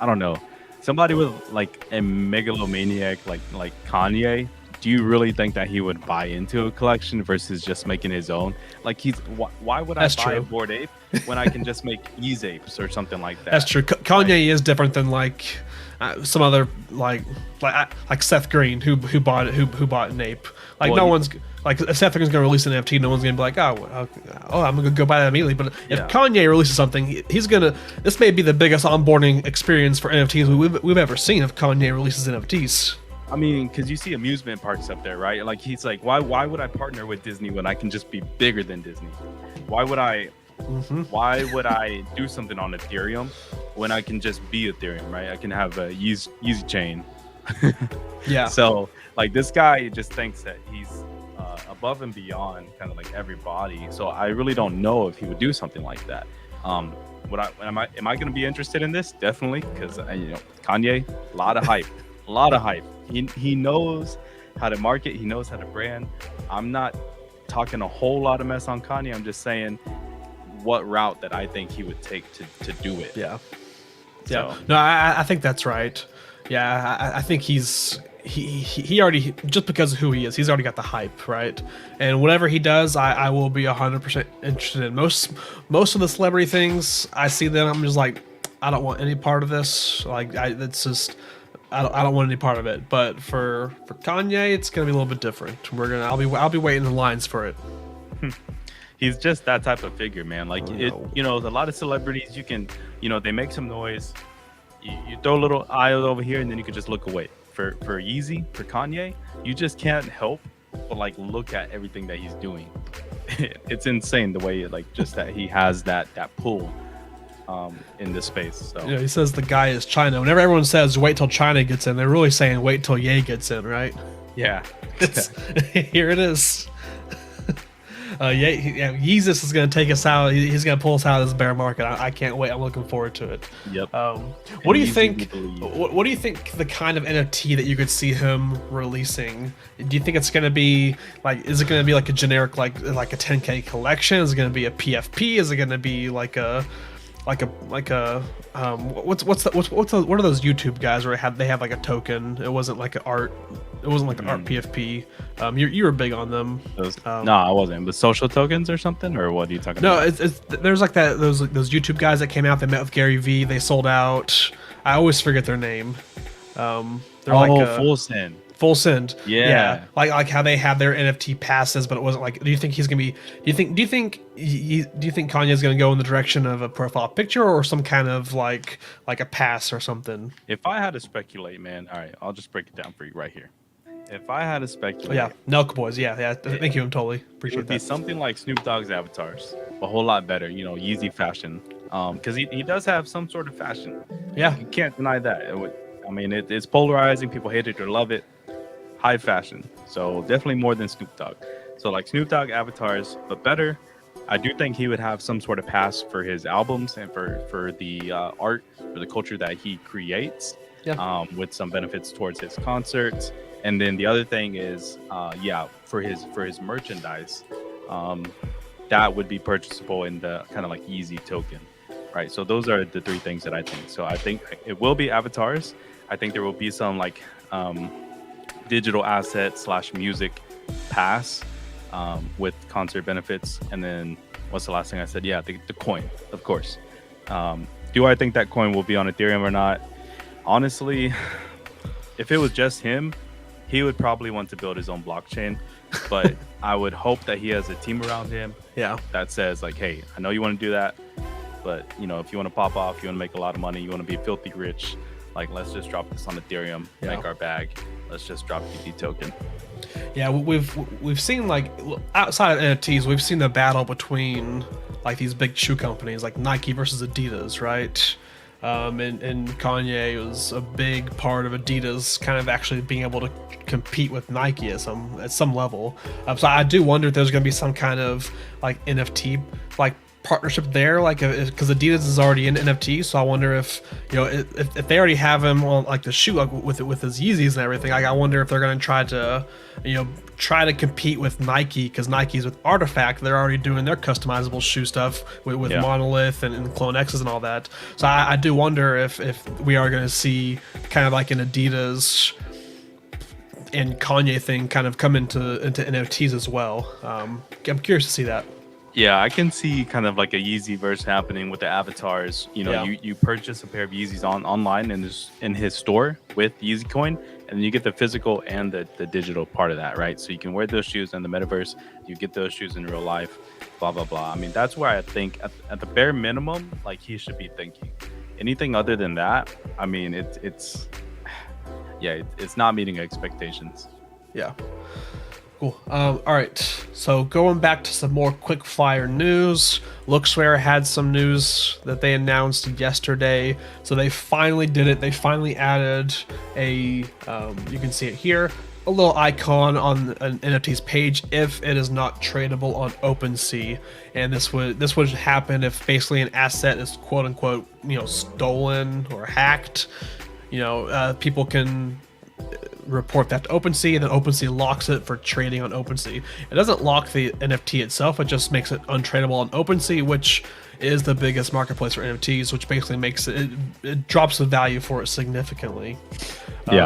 I don't know. Somebody with like a megalomaniac like Kanye, do you really think that he would buy into a collection versus just making his own? Like, why would I buy a Bored Ape when I can just make Apes or something like that? That's true. Kanye is different than like some other like Seth Green who bought an ape. Like, no one's like, if Seth Green's gonna release an NFT, no one's gonna be like, oh, I'm gonna go buy that immediately. But if Kanye releases something, this may be the biggest onboarding experience for NFTs we've ever seen if Kanye releases NFTs. I mean, because you see amusement parks up there, right? Like, he's like, why would I partner with Disney when I can just be bigger than Disney? Why would I do something on Ethereum when I can just be Ethereum, right? I can have a Yeezy chain. Yeah. So, like, this guy just thinks that he's above and beyond kind of like everybody. So I really don't know if he would do something like that. Am I going to be interested in this? Definitely, because you know, Kanye, a lot of hype. He knows how to market. He knows how to brand. I'm not talking a whole lot of mess on Kanye. I'm just saying what route that I think he would take to do it. Yeah. So. No, I think that's right. Yeah, I think he already, just because of who he is, he's already got the hype, right? And whatever he does, I will be 100% interested in. Most of the celebrity things I see, them I'm just like, I don't want any part of this. Like, it's just, I don't want any part of it. But for Kanye, it's gonna be a little bit different. I'll be waiting in lines for it. he's just that type of figure, man. Like a lot of celebrities, you can, they make some noise, you throw a little eye over here, and then you can just look away. For Yeezy, for Kanye, you just can't help but like look at everything that he's doing. It's insane the way just that he has that pull in this space. So he says the guy is China. Whenever everyone says wait till China gets in, they're really saying wait till Ye gets in, right? Yeah. Here it is. Yeezus is going to take us out. He's going to pull us out of this bear market. I can't wait. I'm looking forward to it. Yep. What do you think? What do you think the kind of NFT that you could see him releasing? Do you think it's going to be like? Is it going to be like a generic like a 10K collection? Is it going to be a PFP? Is it going to be like a what are those YouTube guys where they have like a token? It wasn't like an art. It wasn't like an art PFP. You were big on them. No, I wasn't. But social tokens or something, or what are you talking about? No, there's like that those YouTube guys that came out. They met with Gary Vee. They sold out. I always forget their name. They're Full Send. Full Send. Yeah. Like how they have their NFT passes, but it wasn't like. Do you think he's gonna be? Do you think Kanye's gonna go in the direction of a profile picture or some kind of like a pass or something? If I had to speculate, man, all right, I'll just break it down for you right here. If I had to speculate, Nelk Boys, thank you, I'm totally appreciate that. It would be something like Snoop Dogg's avatars, a whole lot better, Yeezy fashion, because he does have some sort of fashion. Yeah, you can't deny that. It's polarizing. People hate it or love it. High fashion, so definitely more than Snoop Dogg. So like Snoop Dogg avatars, but better. I do think he would have some sort of pass for his albums and for the art, for the culture that he creates. Yeah. With some benefits towards his concerts. And then the other thing is, for his merchandise, that would be purchasable in the kind of like Yeezy token, right? So those are the three things that I think. So I think it will be avatars. I think there will be some like digital asset / music pass with concert benefits. And then what's the last thing I said? Yeah, the coin, of course. Do I think that coin will be on Ethereum or not? Honestly, if it was just him, he would probably want to build his own blockchain, but I would hope that he has a team around him that says like, hey, I know you want to do that, but if you want to pop off, you want to make a lot of money, you want to be filthy rich, like let's just drop this on Ethereum, make our bag, let's just drop the token. Yeah, we've seen like outside of NFTs, we've seen the battle between like these big shoe companies like Nike versus Adidas, right? And Kanye was a big part of Adidas kind of actually being able to compete with Nike at some level. So I do wonder if there's going to be some kind of like NFT like partnership there, like because Adidas is already in NFT, so I wonder if if they already have him on like the shoe like, with his Yeezys and everything. Like, I wonder if they're going to try to compete with Nike, because Nike's with Artifact, they're already doing their customizable shoe stuff with Monolith and Clone X's and all that. So I do wonder if we are going to see kind of like an Adidas and Kanye thing kind of come into NFTs as well. I'm curious to see that. Yeah, I can see kind of like a Yeezy verse happening with the avatars. You purchase a pair of Yeezys online in his store with Yeezy Coin, and then you get the physical and the digital part of that, right? So you can wear those shoes in the metaverse, you get those shoes in real life, blah, blah, blah. I mean, that's where I think at the bare minimum, like he should be thinking. Anything other than that, I mean, it's not meeting expectations. Yeah. Cool. All right. So going back to some more quick fire news, LooksRare had some news that they announced yesterday. So they finally did it. They finally added you can see it here, a little icon on an NFT's page if it is not tradable on OpenSea. And this would happen if basically an asset is quote unquote, stolen or hacked. People can report that to OpenSea, and then OpenSea locks it for trading on OpenSea. It doesn't lock the NFT itself, it just makes it untradeable on OpenSea, which is the biggest marketplace for NFTs, which basically makes it drops the value for it significantly.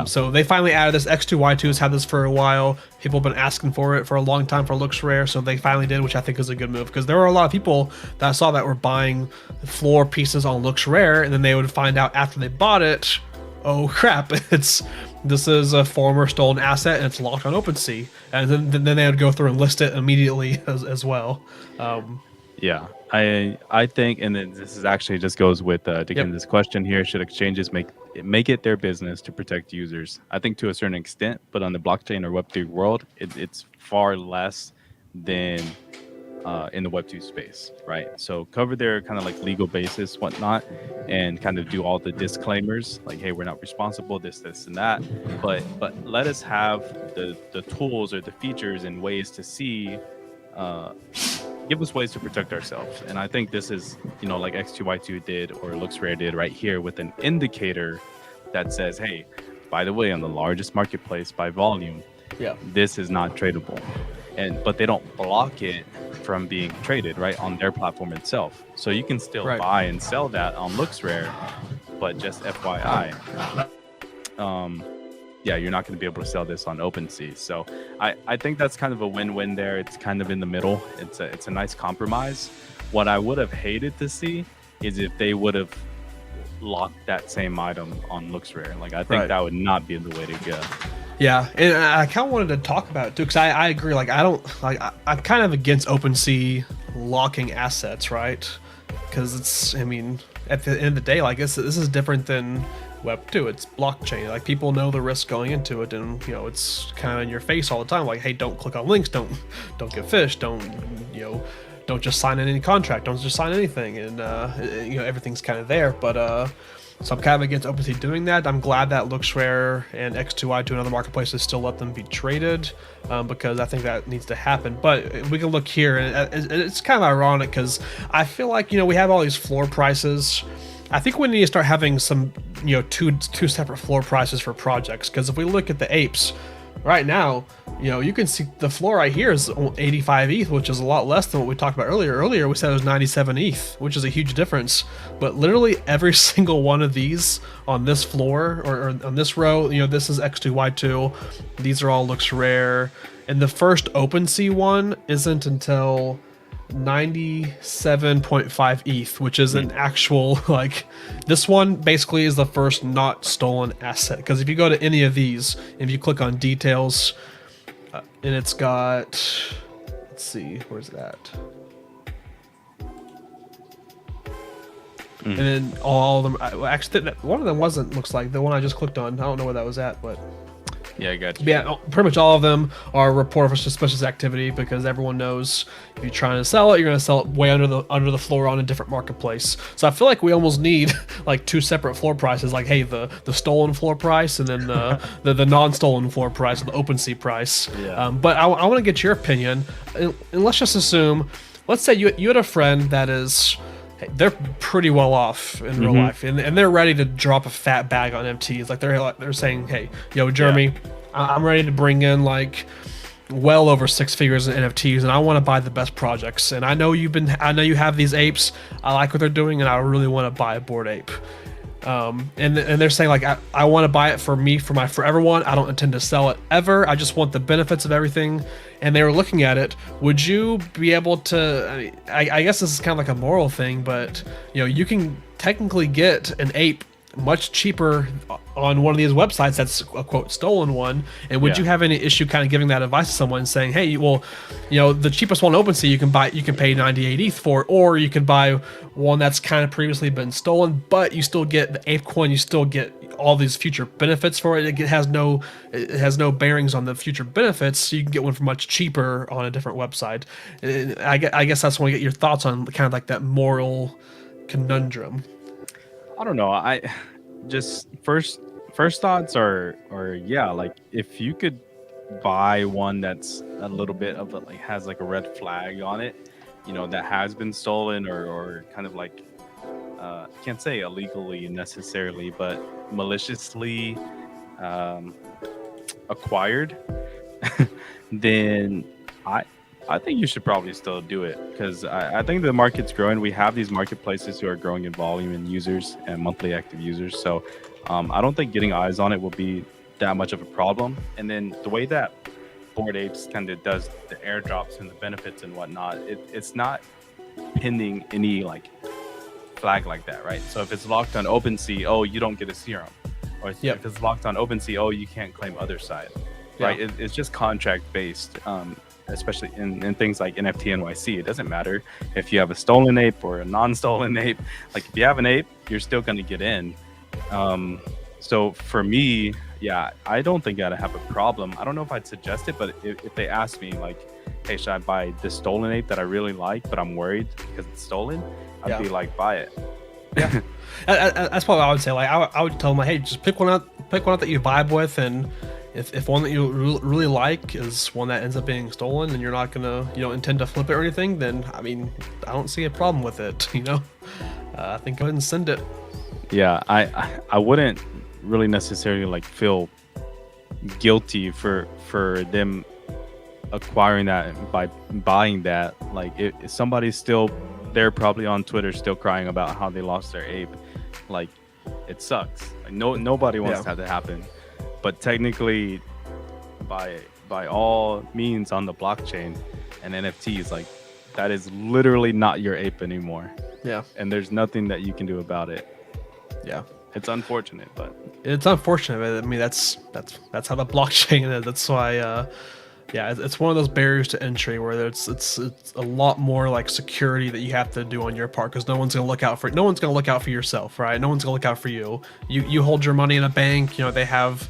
So they finally added this. X2Y2 has had this for a while. People have been asking for it for a long time for LooksRare, so they finally did, which I think is a good move, because there were a lot of people that I saw that were buying floor pieces on LooksRare, and then they would find out after they bought it, oh crap, it's this is a former stolen asset and it's locked on OpenSea, and then they would go through and list it immediately as well. Yeah, I think, and then this is actually just goes with this question here: should exchanges make it their business to protect users? I think to a certain extent, but on the blockchain or Web3 world, it's far less than in the Web2 space, right? So cover their kind of like legal basis, whatnot, and kind of do all the disclaimers, like, hey, we're not responsible, this, and that. But let us have the tools or the features and ways to see. Give us ways to protect ourselves. And I think this is, like X2Y2 did or LooksRare did right here with an indicator that says, hey, by the way, on the largest marketplace by volume, this is not tradable. But they don't block it from being traded right on their platform itself. So you can still buy and sell that on LooksRare, but just FYI. You're not going to be able to sell this on OpenSea. So I think that's kind of a win-win there. It's kind of in the middle. It's a nice compromise. What I would have hated to see is if they would have locked that same item on LooksRare. Like, I think that would not be the way to go. Yeah, and I kind of wanted to talk about it too, because I agree. Like, I'm kind of against OpenSea locking assets, right? Because at the end of the day, like, this is different than Web 2. It's blockchain. Like, people know the risk going into it, and it's kind of in your face all the time. Like, hey, don't click on links, don't get phished, don't just sign in any contract, don't just sign anything, and everything's kind of there. But so I'm kind of against OpenSea doing that. I'm glad that LooksRare and X2Y2 and other marketplaces still let them be traded, because I think that needs to happen. But we can look here, and it's kind of ironic because I feel like we have all these floor prices. I think we need to start having some two separate floor prices for projects, because if we look at the apes right now, you can see the floor right here is 85 ETH, which is a lot less than what we talked about earlier. Earlier we said it was 97 ETH, which is a huge difference. But literally every single one of these on this floor or on this row, this is X2Y2, these are all LooksRare, and the first OpenSea one isn't until 97.5 ETH, which is an actual, like, this one basically is the first not stolen asset. Because if you go to any of these, if you click on details, and it's got, let's see, where's it at? And then all of them, actually, one of them looks like the one I just clicked on. I don't know where that was at, but yeah, I got you. Yeah, pretty much all of them are report for suspicious activity, because everyone knows if you're trying to sell it, you're going to sell it way under the floor on a different marketplace. So I feel like we almost need like two separate floor prices. Like, hey, the stolen floor price, and then the non-stolen floor price, the OpenSea price. Yeah. But I want to get your opinion, and let's just assume, let's say you had a friend that is, they're pretty well off in real life, and they're ready to drop a fat bag on MTs. Like, they're saying, hey, yo, Jeremy, I'm ready to bring in like well over 6 figures in NFTs, and I want to buy the best projects. And I know you have these apes. I like what they're doing, and I really want to buy a Bored Ape. And they're saying, like, I want to buy it for my forever one. I don't intend to sell it ever. I just want the benefits of everything. And they were looking at it. Would you be able to? I guess this is kind of like a moral thing, but you can technically get an ape much cheaper on one of these websites that's a quote stolen one. And would you have any issue kind of giving that advice to someone, saying, hey, well, the cheapest one on OpenSea you can pay 98 ETH for, or you can buy one that's kind of previously been stolen, but you still get the ape coin, you still get all these future benefits for it. It has no bearings on the future benefits, so you can get one for much cheaper on a different website. I guess that's when I get your thoughts on kind of like that moral conundrum. I don't know. I just first thoughts are like, if you could buy one that's a little bit of like has like a red flag on it, that has been stolen or kind of like can't say illegally necessarily, but maliciously acquired, then I think you should probably still do it, because I think the market's growing. We have these marketplaces who are growing in volume and users and monthly active users. So I don't think getting eyes on it will be that much of a problem. And then the way that Bored Apes kind of does the airdrops and the benefits and whatnot, it's not pending any like flag like that, right? So if it's locked on OpenSea, oh, you don't get a serum. or if it's locked on OpenSea, oh, you can't claim other side, right? It's just contract based, especially in things like NFT NYC. It doesn't matter if you have a stolen ape or a non-stolen ape. Like if you have an ape, you're still going to get in. So for me, yeah, I don't think I'd have a problem. I don't know if I'd suggest it, but if they ask me like, hey, should I buy this stolen ape that I really like, but I'm worried because it's stolen? I'd be like, buy it. Yeah, that's what I would say. Like I would tell them, like, hey, just pick one out that you vibe with, and if one that you really like is one that ends up being stolen, and you're not gonna intend to flip it or anything, then I mean, I don't see a problem with it. I think go ahead and send it. Yeah, I wouldn't really necessarily like feel guilty for them acquiring that by buying that. Like if somebody's still there, probably on Twitter, still crying about how they lost their ape, like it sucks. Like nobody wants that to happen, but technically by all means on the blockchain and NFTs, like that is literally not your ape anymore. Yeah, and there's nothing that you can do about it. Yeah, it's unfortunate, but it's unfortunate. But I mean, that's how the blockchain is. That's why, it's one of those barriers to entry where it's a lot more like security that you have to do on your part, because no one's gonna look out for it. No one's gonna look out for yourself, right? No one's gonna look out for you. You hold your money in a bank. They have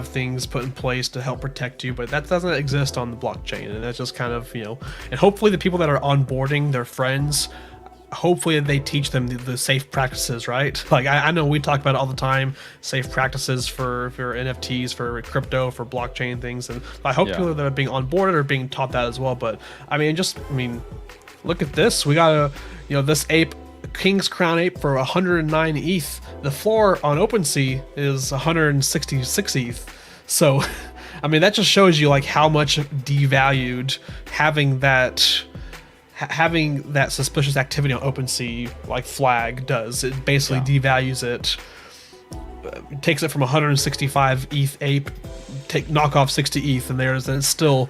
things put in place to help protect you, but that doesn't exist on the blockchain, and that's just kind of And hopefully, the people that are onboarding their friends, hopefully they teach them the safe practices, right? Like I know we talk about it all the time, safe practices for NFTs, for crypto, for blockchain things, and I hope people that are being onboarded are being taught that as well. But I mean, look at this. We got this ape, King's Crown ape, for 109 ETH. The floor on OpenSea is 166 ETH. So I mean, that just shows you like how much devalued having that suspicious activity on OpenSea like flag does. It basically devalues it, takes it from 165 ETH ape, knock off 60 ETH, and it's still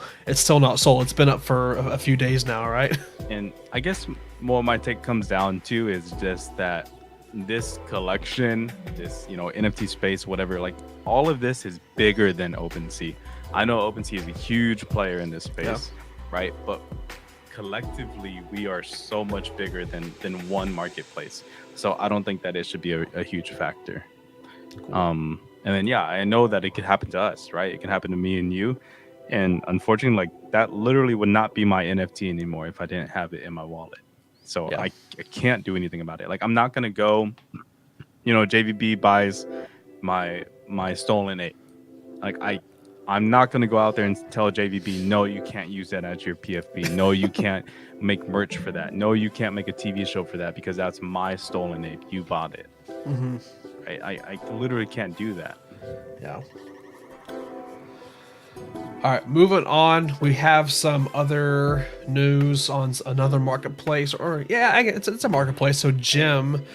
not sold. It's been up for a few days now, right? And I guess what my take comes down to is just that this collection, this NFT space, whatever, like all of this is bigger than OpenSea. I know OpenSea is a huge player in this space, right? But collectively, we are so much bigger than one marketplace. So I don't think that it should be a huge factor. Cool. And then, I know that it could happen to us, right? It can happen to me and you. And unfortunately, like that literally would not be my NFT anymore if I didn't have it in my wallet. So I can't do anything about it. Like I'm not going to go, JVB buys my stolen ape. Like I'm not going to go out there and tell JVB, no, you can't use that as your PFP. No, you can't make merch for that. No, you can't make a TV show for that because that's my stolen ape. You bought it. Mm-hmm. Right? I literally can't do that. Yeah. All right, moving on. We have some other news on another marketplace, it's a marketplace. So gem.xyz.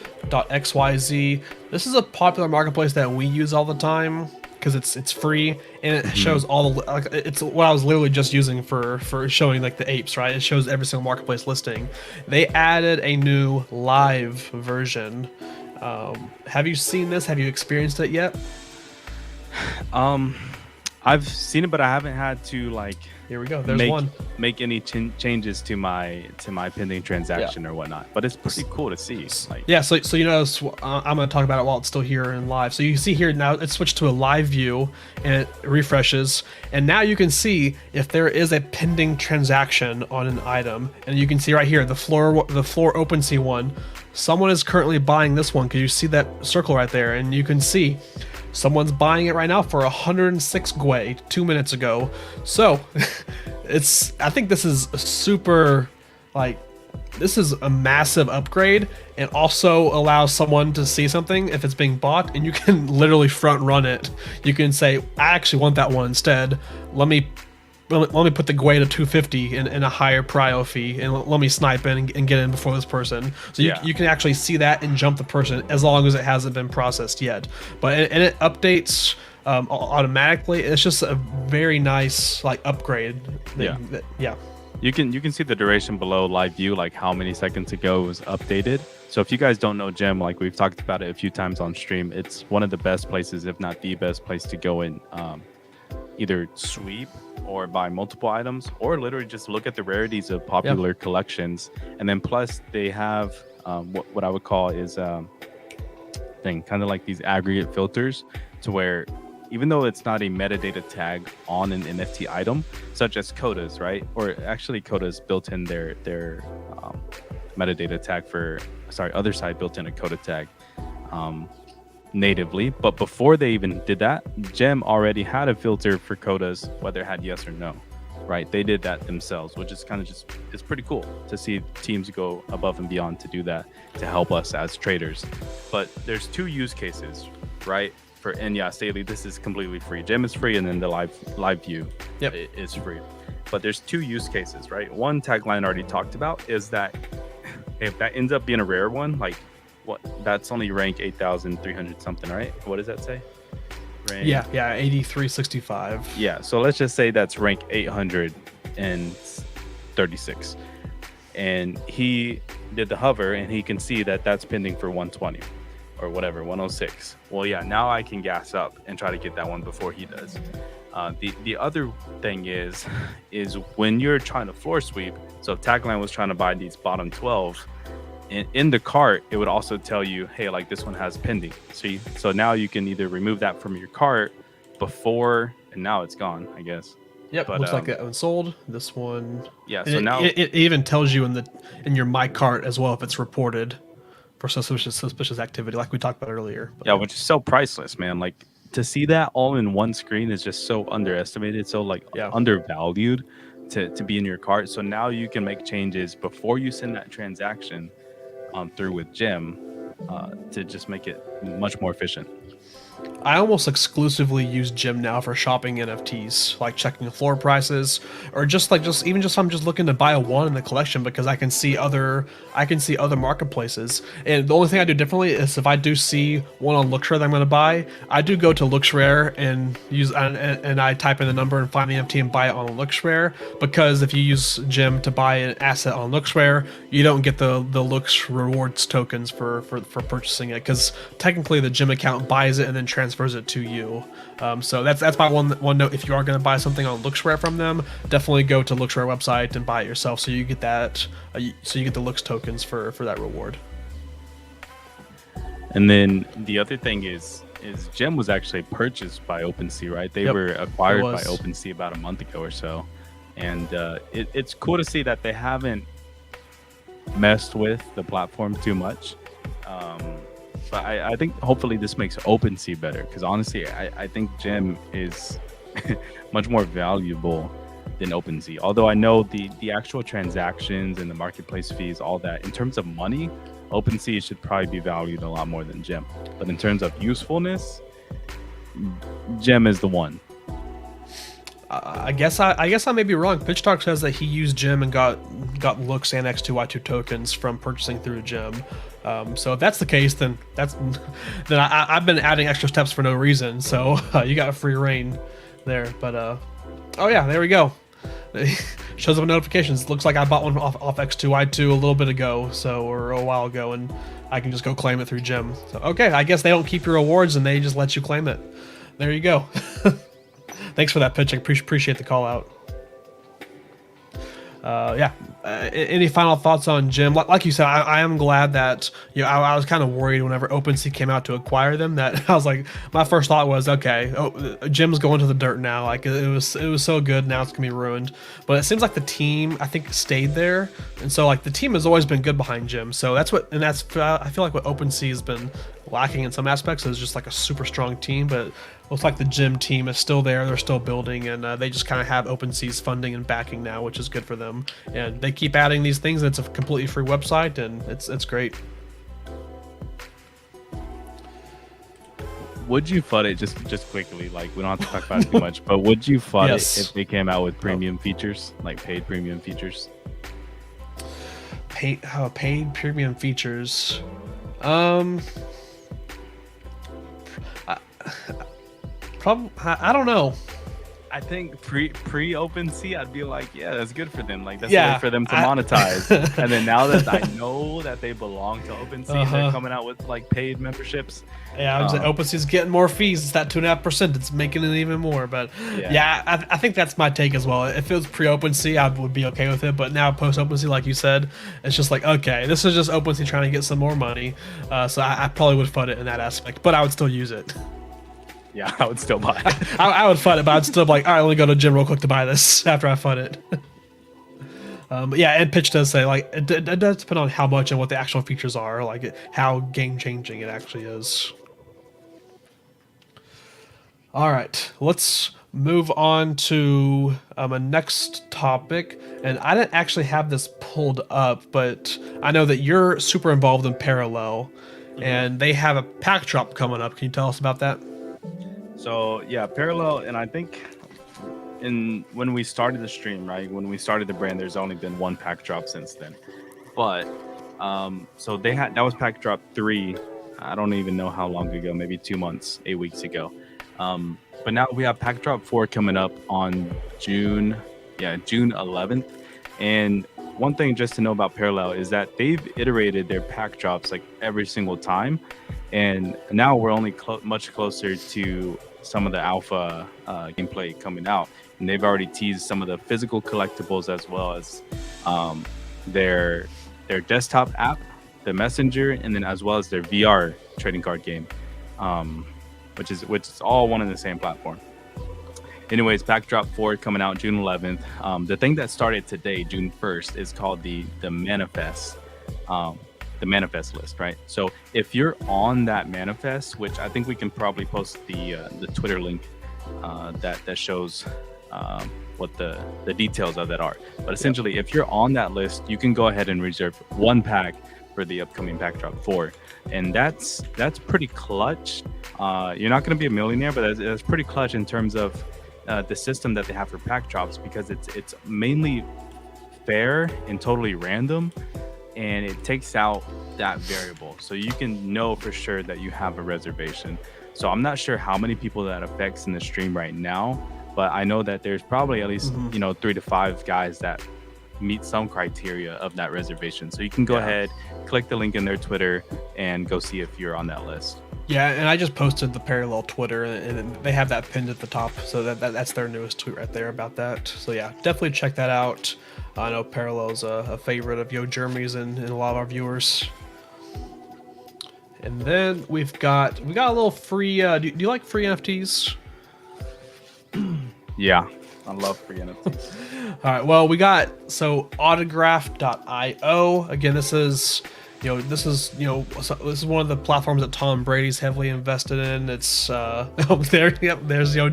This is a popular marketplace that we use all the time, because it's free, and it shows all the it's what I was literally just using for showing like the apes, right? It shows every single marketplace listing. They added a new live version. Have you seen this? Have you experienced it yet? I've seen it, but I haven't had to like. Here we go. There's make any changes to my pending transaction or whatnot. But it's pretty cool to see. Like, so I'm going to talk about it while it's still here in live. So you see here now it's switched to a live view, and it refreshes, and now you can see if there is a pending transaction on an item, and you can see right here the floor OpenSea one. Someone is currently buying this one, because you see that circle right there, and you can see someone's buying it right now for 106 Gwei 2 minutes ago. So I think this is a super, this is a massive upgrade, and also allows someone to see something if it's being bought, and you can literally front run it. You can say, I actually want that one instead. Let me put the Gwei to 250 in a higher prio fee, and let me snipe in and get in before this person. So you can actually see that and jump the person, as long as it hasn't been processed yet. But it updates automatically. It's just a very nice upgrade. You can see the duration below live view, like how many seconds ago it was updated. So if you guys don't know Gem, like we've talked about it a few times on stream, it's one of the best places, if not the best place to go and either sweep or buy multiple items, or literally just look at the rarities of popular collections. And then plus they have what I would call is kind of like these aggregate filters, to where even though it's not a metadata tag on an NFT item, such as codas, right? Or actually codas built in their metadata tag for, other side built in a coda tag natively. But before they even did that, Gem already had a filter for codas, whether it had yes or no, right? They did that themselves, which is kind of just, it's pretty cool to see teams go above and beyond to do that, to help us as traders. But there's two use cases, right? And yeah, Staley, this is completely free. Gem is free, and then the live view is free. But there's two use cases, right? One tagline I already talked about is that if that ends up being a rare one, like what, that's only rank 8,300 something, right? What does that say? Rank, 8365. Yeah, so let's just say that's rank 836, and he did the hover, and he can see that that's pending for 120 or whatever, 106. Well, yeah, now I can gas up and try to get that one before he does. The other thing is when you're trying to floor sweep, so if Tagline was trying to buy these bottom 12, in the cart, it would also tell you, hey, like this one has pending. See, so now you can either remove that from your cart before, and now it's gone, I guess. Yep, but, looks like that one sold. This one, yeah. So now it even tells you in your my cart as well if it's reported for suspicious activity, like we talked about earlier. But, yeah, which is so priceless, man. Like to see that all in one screen is just so underestimated, so like undervalued to be in your cart. So now you can make changes before you send that transaction through with Gem to just make it much more efficient. I almost exclusively use Gem now for shopping NFTs, like checking floor prices, or just if I'm just looking to buy a one in the collection, because I can see other marketplaces. And the only thing I do differently is if I do see one on LooksRare that I'm going to buy, I do go to LooksRare and and I type in the number and find the NFT and buy it on LooksRare, because if you use Gem to buy an asset on LooksRare, you don't get the Looks rewards tokens for purchasing it, because technically the Gem account buys it and then transfers it to you. So that's my one note. If you are going to buy something on LooksRare from them, definitely go to LooksRare website and buy it yourself, so you get that. So you get the Looks tokens for that reward. And then the other thing is Gem was actually purchased by OpenSea, right? They were acquired by OpenSea about a month ago or so, and it's cool to see that they haven't messed with the platform too much. But I think hopefully this makes OpenSea better, because honestly, I think Gem is much more valuable than OpenSea. Although I know the actual transactions and the marketplace fees, all that, in terms of money, OpenSea should probably be valued a lot more than Gem. But in terms of usefulness, Gem is the one. I guess I may be wrong. Pitch Talk says that he used Gem and got Looks and X2Y2 tokens from purchasing through Gem. So if that's the case, then I've been adding extra steps for no reason. So you got a free reign there. But oh yeah, there we go. It shows up in notifications. Looks like I bought one off X2Y2 a little bit ago, or a while ago, and I can just go claim it through Gem. So okay, I guess they don't keep your rewards and they just let you claim it. There you go. Thanks for that pitch. I appreciate the call out. Any final thoughts on Gem? Like you said, I am glad that, I was kind of worried whenever OpenSea came out to acquire them, that I was like, my first thought was, okay, Gem's going to the dirt now. Like it was so good, now it's gonna be ruined. But it seems like the team, I think, stayed there, and so like the team has always been good behind Gem. So I feel like what OpenSea has been lacking in some aspects is just like a super strong team, but looks like the Gem team is still there. They're still building, and they just kind of have OpenSea's funding and backing now, which is good for them. And they keep adding these things, and it's a completely free website, and it's great. Would you FUD it, just quickly, like we don't have to talk about it too much, but would you FUD it if they came out with premium features, like paid premium features? Paid premium features. I don't know. I think pre OpenSea, I'd be like, yeah, that's good for them. Like that's good for them to monetize. And then now that I know that they belong to OpenSea, they're coming out with like paid memberships. Yeah, I was like, OpenSea's getting more fees. It's that 2.5%. It's making it even more. But I think that's my take as well. If it was pre OpenSea, I would be okay with it. But now post OpenSea, like you said, it's just like, okay, this is just OpenSea trying to get some more money. So I probably would fund it in that aspect, but I would still use it. Yeah, I would still buy it. I would fund it, but I'd still be like, all right, let me go to gym real quick to buy this after I fund it. But yeah, and Pitch does say, like, it does depend on how much and what the actual features are, like how game-changing it actually is. All right, let's move on to a next topic. And I didn't actually have this pulled up, but I know that you're super involved in Parallel, and they have a pack drop coming up. Can you tell us about that? So yeah, Parallel, and I think when we started the stream, right, when we started the brand, there's only been one pack drop since then. But so that was pack drop 3. I don't even know how long ago, maybe 2 months, 8 weeks ago. But now we have pack drop 4 coming up on June 11th. And one thing just to know about Parallel is that they've iterated their pack drops like every single time. And now we're only much closer to some of the alpha gameplay coming out. And they've already teased some of the physical collectibles as well as their desktop app, the Messenger, and then as well as their VR trading card game, which is all one and the same platform. Anyways, Backdrop 4 coming out June 11th. The thing that started today, June 1st, is called the Manifest. The Manifest list, right? So if you're on that Manifest, which I think we can probably post the Twitter link that shows what the details of that are. But essentially, if you're on that list, you can go ahead and reserve 1 pack for the upcoming Backdrop 4, and that's pretty clutch. You're not going to be a millionaire, but that's pretty clutch in terms of the system that they have for pack drops, because it's mainly fair and totally random, and it takes out that variable, so you can know for sure that you have a reservation. So I'm not sure how many people that affects in the stream right now, but I know that there's probably at least 3 to 5 guys that meet some criteria of that reservation. So you can go ahead, click the link in their Twitter, and go see if you're on that list. Yeah, and I just posted the Parallel Twitter, and they have that pinned at the top, so that's their newest tweet right there about that. So yeah, definitely check that out. I know Parallel's a favorite of Yo Jeremy's and a lot of our viewers. And then we got a little free. Do you like free NFTs? Yeah, I love free NFTs. All right, well, we got autograph.io. Again, this is one of the platforms that Tom Brady's heavily invested in. It's there's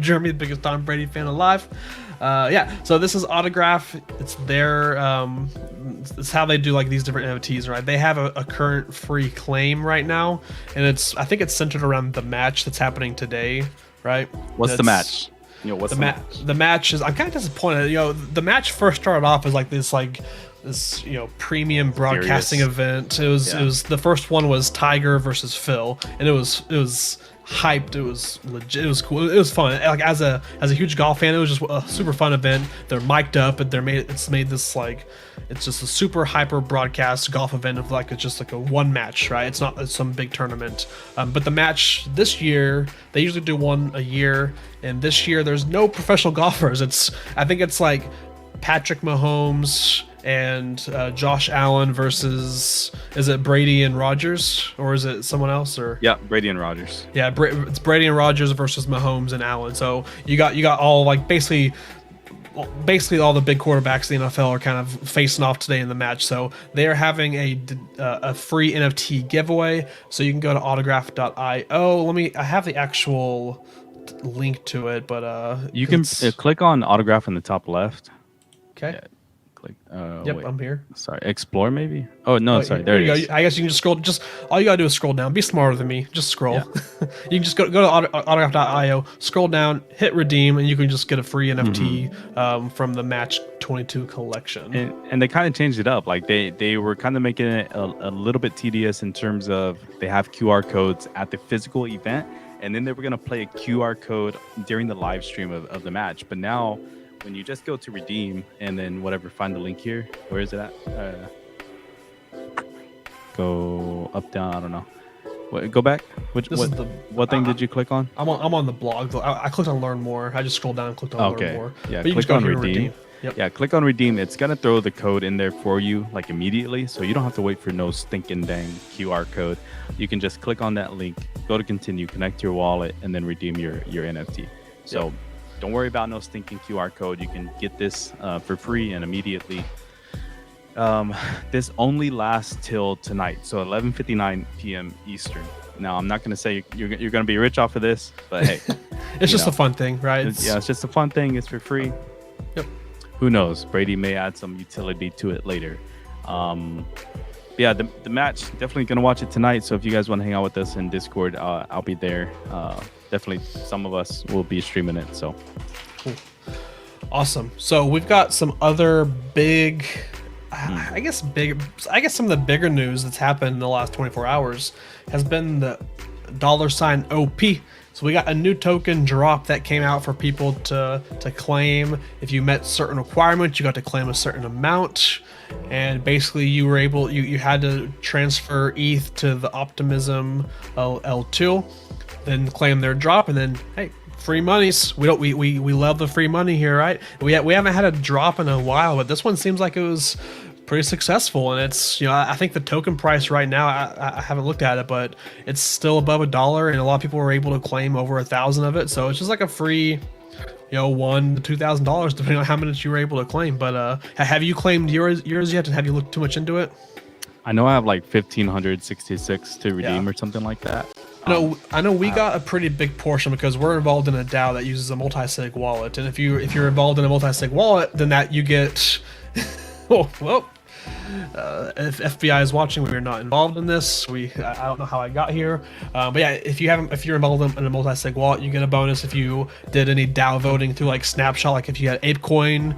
Jeremy, the biggest Tom Brady fan alive. So this is Autograph. It's their it's how they do like these different NFTs, right? They have a current free claim right now, and I think it's centered around the match that's happening today, right? What's the match? What's the match? The match is, I'm kind of disappointed. The match first started off as this premium broadcasting event. It was the first one was Tiger versus Phil, and it was hyped. It was legit. It was cool. It was fun. Like as a huge golf fan, it was just a super fun event. They're mic'd up, and it's made this it's just a super hyper broadcast golf event of it's just like a one match, right? It's not some big tournament. But the match this year, they usually do one a year, and this year there's no professional golfers. I think it's like Patrick Mahomes and Josh Allen versus, is it Brady and Rodgers, or is it someone else? Or Brady and Rodgers. Yeah, it's Brady and Rodgers versus Mahomes and Allen. So you got all basically all the big quarterbacks in the NFL are kind of facing off today in the match. So they are having a free NFT giveaway. So you can go to autograph.io. I have the actual link to it, but you can click on Autograph in the top left. Okay. Yeah. Click. Yep, wait. I'm here. Sorry, explore maybe. Oh no, sorry. There you go. I guess you can just scroll. Just all you gotta do is scroll down. Be smarter than me. Just scroll. Yeah. You can just go to autograph.io, scroll down, hit redeem, and you can just get a free NFT from the Match 22 collection. And they kind of changed it up. Like they were kind of making it a little bit tedious in terms of they have QR codes at the physical event, and then they were gonna play a QR code during the live stream of the match. But now, when you just go to redeem and then whatever, find the link here. Where is it at? Go up, down. I don't know. Go back. What thing did you click on? I'm on the blog. I clicked on learn more. I just scrolled down and clicked on learn more. Yeah, but you click on redeem. Yep. Yeah, click on redeem. It's gonna throw the code in there for you like immediately, so you don't have to wait for no stinking dang QR code. You can just click on that link, go to continue, connect your wallet, and then redeem your NFT. So don't worry about no stinking QR code. You can get this for free and immediately. This only lasts till tonight, so 11:59 p.m. Eastern. Now, I'm not going to say you're going to be rich off of this, but hey, it's just a fun thing, right? It's just a fun thing. It's for free. Yep. Who knows? Brady may add some utility to it later. Yeah, the match, definitely going to watch it tonight. So if you guys want to hang out with us in Discord, I'll be there. Definitely, some of us will be streaming it. So cool. Awesome. So we've got some other big. I guess some of the bigger news that's happened in the last 24 hours has been the $OP. So we got a new token drop that came out for people to claim. If you met certain requirements, you got to claim a certain amount, and basically you were able you had to transfer ETH to the Optimism L2, then claim their drop, and then hey, free monies. We love the free money here, right? We haven't had a drop in a while, but this one seems like it was pretty successful, and it's, I think the token price right now, I haven't looked at it, but it's still above $1, and a lot of people were able to claim over 1,000 of it. So it's just like a free, $1,000 to $2,000 depending on how much you were able to claim. But have you claimed yours yet? And have you looked too much into it? I know I have like 1,566 to redeem or something like that. I know we got a pretty big portion because we're involved in a DAO that uses a multi-sig wallet, and if you're involved in a multi-sig wallet, then that you get if FBI is watching, we are not involved in this. I don't know how I got here, but yeah, if you're involved in a multi-sig wallet, you get a bonus if you did any DAO voting through like Snapshot. Like if you had ApeCoin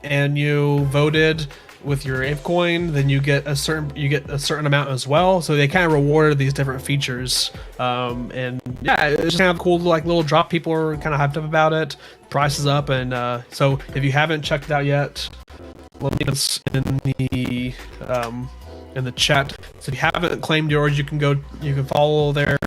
and you voted with your ApeCoin, then you get a certain amount as well. So they kind of rewarded these different features, and yeah, it's just kind of cool little drop. People are kind of hyped up about it. Price is up, and so if you haven't checked it out yet, let me in the chat. So if you haven't claimed yours, you can follow their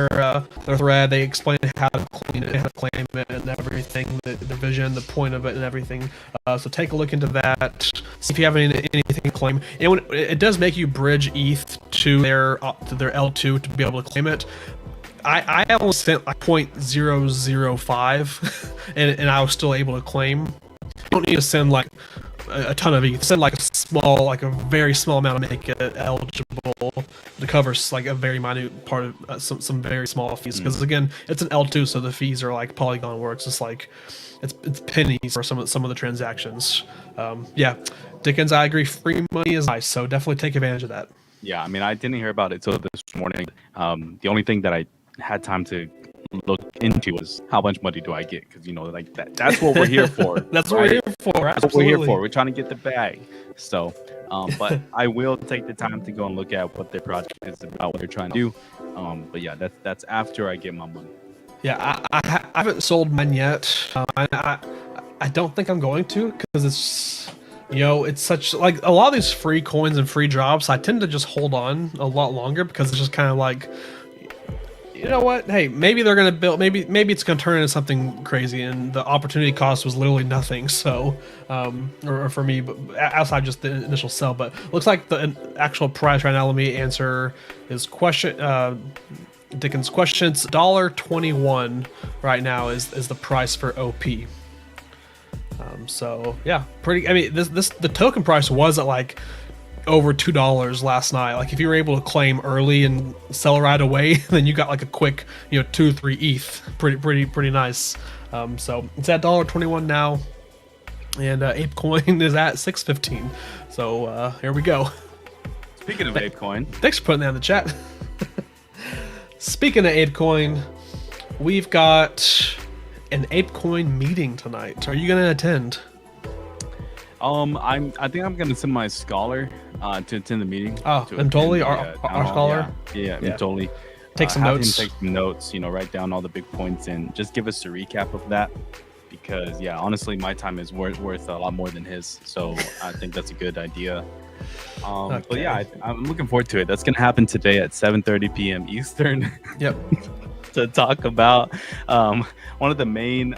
thread. They explain how to clean it, how to claim it, and everything, the vision, the point of it, and everything. So take a look into that. See if you have anything to claim. And it does make you bridge ETH to their L2 to be able to claim it. I almost sent like 0.005, and I was still able to claim. You don't need to send like a ton of ETH. Send like a very small amount to make it eligible to cover like a very minute part of some very small fees. Because again, it's an L2, so the fees are like Polygon, where it's just like it's pennies for some of the transactions. Yeah, Dickens, I agree. Free money is nice, so definitely take advantage of that. Yeah, I mean, I didn't hear about it till this morning. The only thing that I had time to look into was how much money do I get, because like that's what we're here for. That's what we're here for. That's what we're here for. We're trying to get the bag. So but I will take the time to go and look at what their project is about, what they're trying to do. But yeah, that's after I get my money. Yeah, I haven't sold mine yet. I don't think I'm going to, because it's it's such like a lot of these free coins and free drops. I tend to just hold on a lot longer because it's just kind of like, you know what? Hey, maybe they're gonna build. Maybe it's gonna turn into something crazy, and the opportunity cost was literally nothing. So, or for me, but outside just the initial sell. But looks like the actual price right now. Let me answer his question. Dickens' questions. $1.21 right now is the price for OP. So yeah, pretty. I mean, the token price was at like over $2 last night. Like if you were able to claim early and sell right away, then you got like a quick 2-3 ETH. Pretty nice. So it's at $1.21 now, and ApeCoin is at 6.15. So here we go. Speaking of ApeCoin, thanks for putting that in the chat. Speaking of ApeCoin, we've got an ApeCoin meeting tonight. Are you gonna attend? I think I'm gonna send my scholar to attend the meeting. Oh, and totally our scholar. Yeah, totally. Take some have notes. him take some notes, write down all the big points and just give us a recap of that. Because yeah, honestly, my time is worth a lot more than his. So I think that's a good idea. But yeah, I'm looking forward to it. That's gonna happen today at 7:30 p.m. Eastern. Yep. To talk about one of the main,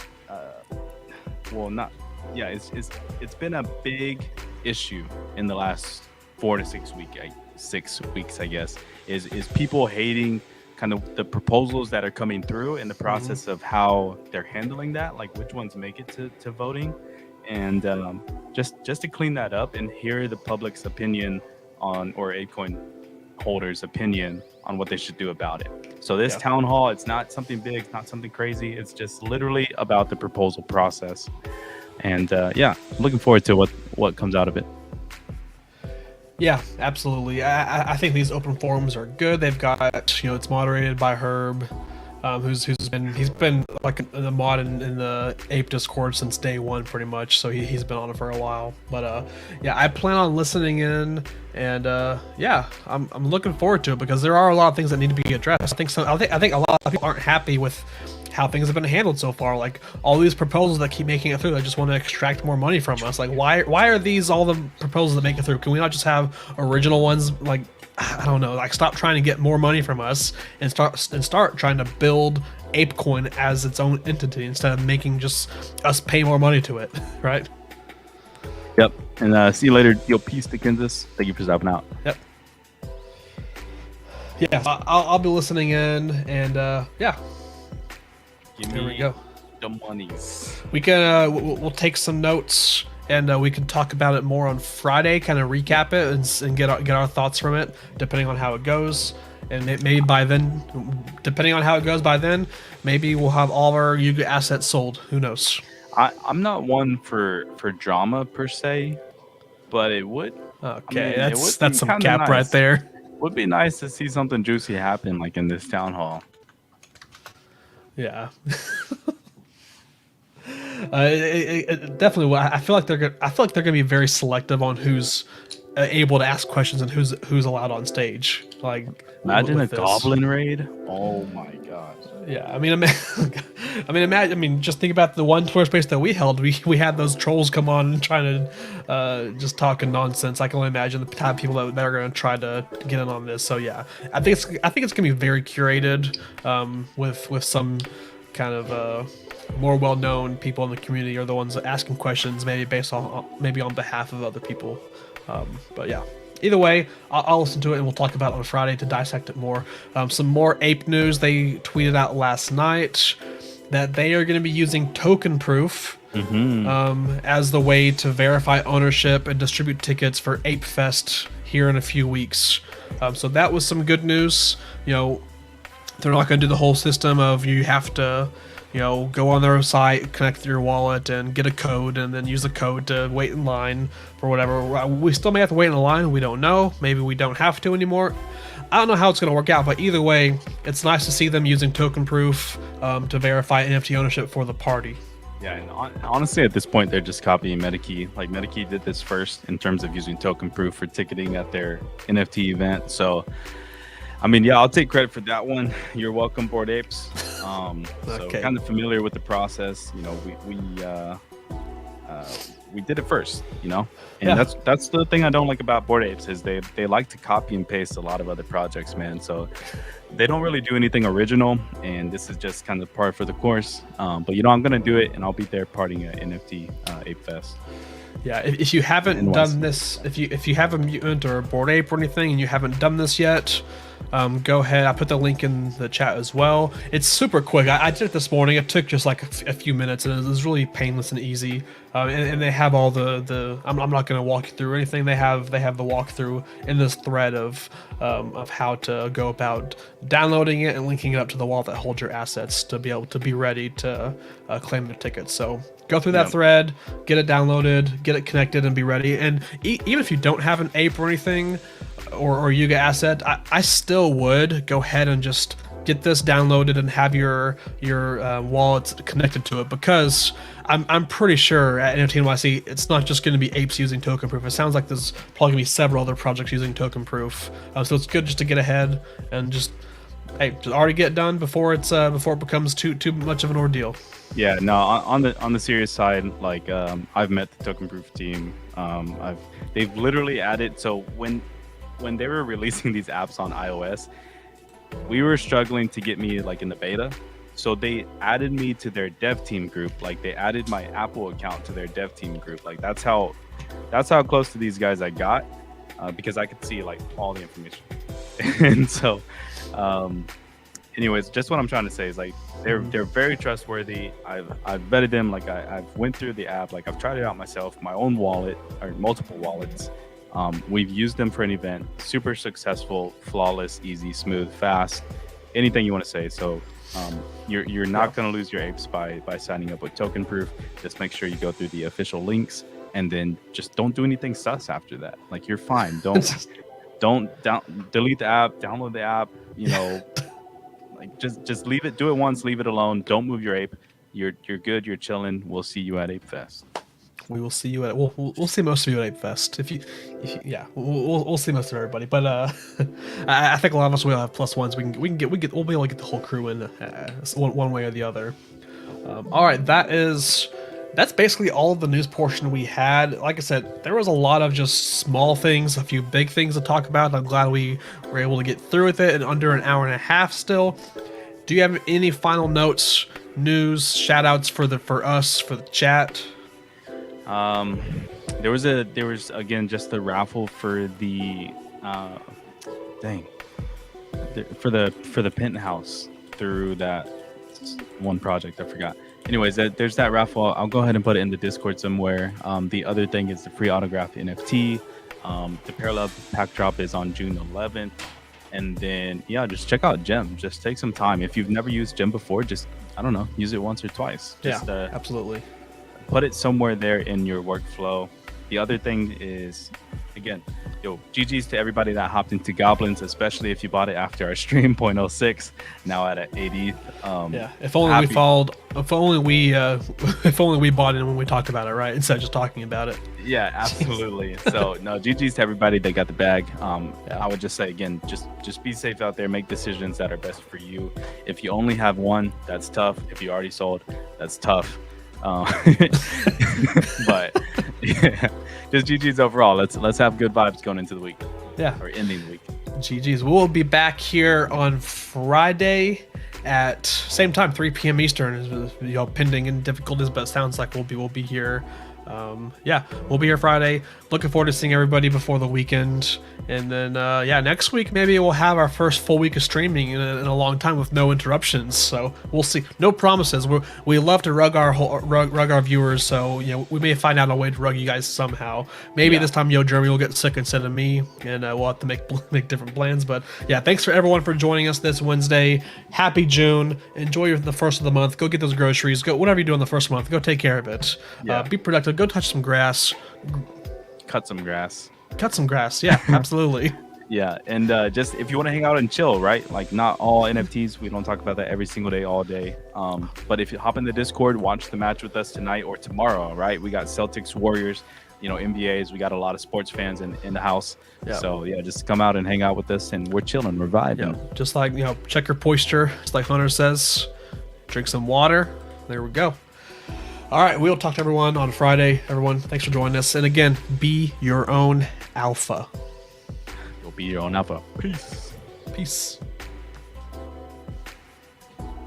it's been a big issue in the last 4 to 6 weeks, I guess, is people hating kind of the proposals that are coming through in the process of how they're handling that, like which ones make it to voting, and just to clean that up and hear the public's opinion on, or ApeCoin holders' opinion on what they should do about it. So this town hall, it's not something big, it's not something crazy, it's just literally about the proposal process. And looking forward to what comes out of it. Yeah, absolutely. I think these open forums are good. They've got, it's moderated by Herb, he's been like the mod in the Ape Discord since day one, pretty much. So he's been on it for a while. But I plan on listening in, and I'm looking forward to it because there are a lot of things that need to be addressed. I think a lot of people aren't happy with how things have been handled so far. Like all these proposals that keep making it through, they just want to extract more money from us. Like why are these all the proposals that make it through? Can we not just have original ones? Like, I don't know, like stop trying to get more money from us and start trying to build ApeCoin as its own entity instead of making just us pay more money to it, right? Yep. And see you later. Yo, peace to Kansas. Thank you for stopping out. Yep. Yeah, I'll be listening in, and Here we go. The monies. We can we'll take some notes, and we can talk about it more on Friday. Kind of recap it and get our thoughts from it, depending on how it goes. And maybe by then, depending on how it goes by then, maybe we'll have all of our Yuga assets sold. Who knows? I'm not one for drama per se, but it would. Okay, that's some cap nice. Right there. Would be nice to see something juicy happen, like in this town hall. Yeah. It definitely. I feel like they're gonna be very selective on who's able to ask questions and who's allowed on stage. Like, imagine a goblin raid. Oh my god. Yeah, I mean, just think about the one Twitter space that we held. We had those trolls come on and trying to just talking nonsense. I can only imagine the type of people that are going to try to get in on this. So yeah, I think it's going to be very curated, with some kind of more well-known people in the community are the ones asking questions, maybe on behalf of other people. But yeah. Either way, I'll listen to it and we'll talk about it on Friday to dissect it more. Some more ape news. They tweeted out last night that they are going to be using token proof as the way to verify ownership and distribute tickets for Ape Fest here in a few weeks. So that was some good news. They're not going to do the whole system of you have to go on their site, connect your wallet, and get a code, and then use the code to wait in line for whatever. We still may have to wait in a line. We don't know. Maybe we don't have to anymore. I don't know how it's going to work out, but either way, it's nice to see them using token proof to verify NFT ownership for the party. Yeah, and honestly, at this point, they're just copying MetaKey. Like, MetaKey did this first in terms of using token proof for ticketing at their NFT event. So, I mean, yeah, I'll take credit for that one. You're welcome, Bored Apes. So kind of familiar with the process. We did it first, and that's the thing I don't like about Bored Apes is they like to copy and paste a lot of other projects, man. So they don't really do anything original, and this is just kind of par for the course. But I'm gonna do it, and I'll be there partying at NFT Ape Fest. Yeah, if you haven't done this, if you have a mutant or a Bored Ape or anything, and you haven't done this yet, go ahead. I put the link in the chat as well. It's super quick. I did it this morning. It took just like a few minutes, and it was really painless and easy. And they have all the I'm not going to walk you through anything. They have the walkthrough in this thread of how to go about downloading it and linking it up to the wallet that holds your assets to be able to be ready to claim the tickets. So go through that thread, get it downloaded, get it connected, and be ready. And even if you don't have an ape or anything, or Yuga asset, I still would go ahead and just get this downloaded and have your wallet connected to it, because I'm pretty sure at NFT NYC it's not just going to be apes using token proof. It sounds like there's probably going to be several other projects using token proof. So it's good just to get ahead and just hey, just already get done before it becomes too much of an ordeal. Yeah, no, on the serious side, like I've met the token proof team. They've literally added, so when they were releasing these apps on iOS, we were struggling to get me like in the beta. So they added me to their dev team group. Like they added my Apple account to their dev team group. Like that's how close to these guys I got, because I could see like all the information. And so anyways, just what I'm trying to say is like they're very trustworthy. I've vetted them. Like I've went through the app. Like I've tried it out myself, my own wallet or multiple wallets. We've used them for an event. Super successful, flawless, easy, smooth, fast. Anything you want to say. So you're not going to lose your apes by signing up with token proof. Just make sure you go through the official links, and then just don't do anything sus after that. Like you're fine. Don't delete the app, download the app, you know. Like just leave it, do it once, leave it alone. Don't move your ape. You're good, you're chilling. We'll see you at Ape Fest. We will see you at we'll see most of you at Ape Fest. If you yeah, we'll see most of everybody. But I think a lot of us will have +1s. We'll be able to get the whole crew in one way or the other. All right, that's basically all of the news portion we had. Like I said, there was a lot of just small things, a few big things to talk about. I'm glad we were able to get through with it in under an hour and a half still. Do you have any final notes, news, shout outs for the chat? There was again just the raffle for the for the penthouse through that one project. I forgot. Anyways, there's that raffle. I'll go ahead and put it in the Discord somewhere. The other thing is the free autograph NFT. The parallel pack drop is on June 11th. And then, yeah, just check out Gem. Just take some time. If you've never used Gem before, just, I don't know, use it once or twice. Just, absolutely. Put it somewhere there in your workflow. The other thing is, again, GG's to everybody that hopped into Goblins, especially if you bought it after our stream 0.06, now at 80th. Yeah, if only we followed, if only we bought in when we talked about it, right? Instead of just talking about it. Yeah, absolutely. So no, GG's to everybody that got the bag. I would just say again, just be safe out there, make decisions that are best for you. If you only have one, that's tough. If you already sold, that's tough. But yeah, just GG's overall. Let's have good vibes going into the week. Yeah, or ending the week. GG's. We'll be back here on Friday at same time, 3 p.m. Eastern. Pending in difficulties, but it sounds like we'll be here. We'll be here Friday. Looking forward to seeing everybody before the weekend. And then, next week, maybe we'll have our first full week of streaming in a long time with no interruptions. So we'll see. No promises. We love to rug our viewers. So, we may find out a way to rug you guys somehow. Maybe this time, Jeremy will get sick instead of me, and we'll have to make different plans. But yeah, thanks for everyone for joining us this Wednesday. Happy June. Enjoy the first of the month. Go get those groceries. Go whatever you do in the first month. Go take care of it. Be productive. Go touch some grass. Cut some grass. Yeah, absolutely. Yeah, and just if you want to hang out and chill, right? Like not all NFTs. We don't talk about that every single day, all day. But if you hop in the Discord, watch the match with us tonight or tomorrow, right? We got Celtics, Warriors, NBAs. We got a lot of sports fans in the house. Yeah. So yeah, just come out and hang out with us, and we're chilling, we're vibing. Yeah. Just like check your moisture, just like Hunter says. Drink some water. There we go. All right, we'll talk to everyone on Friday. Everyone, thanks for joining us. And again, be your own alpha. You'll be your own alpha. Peace.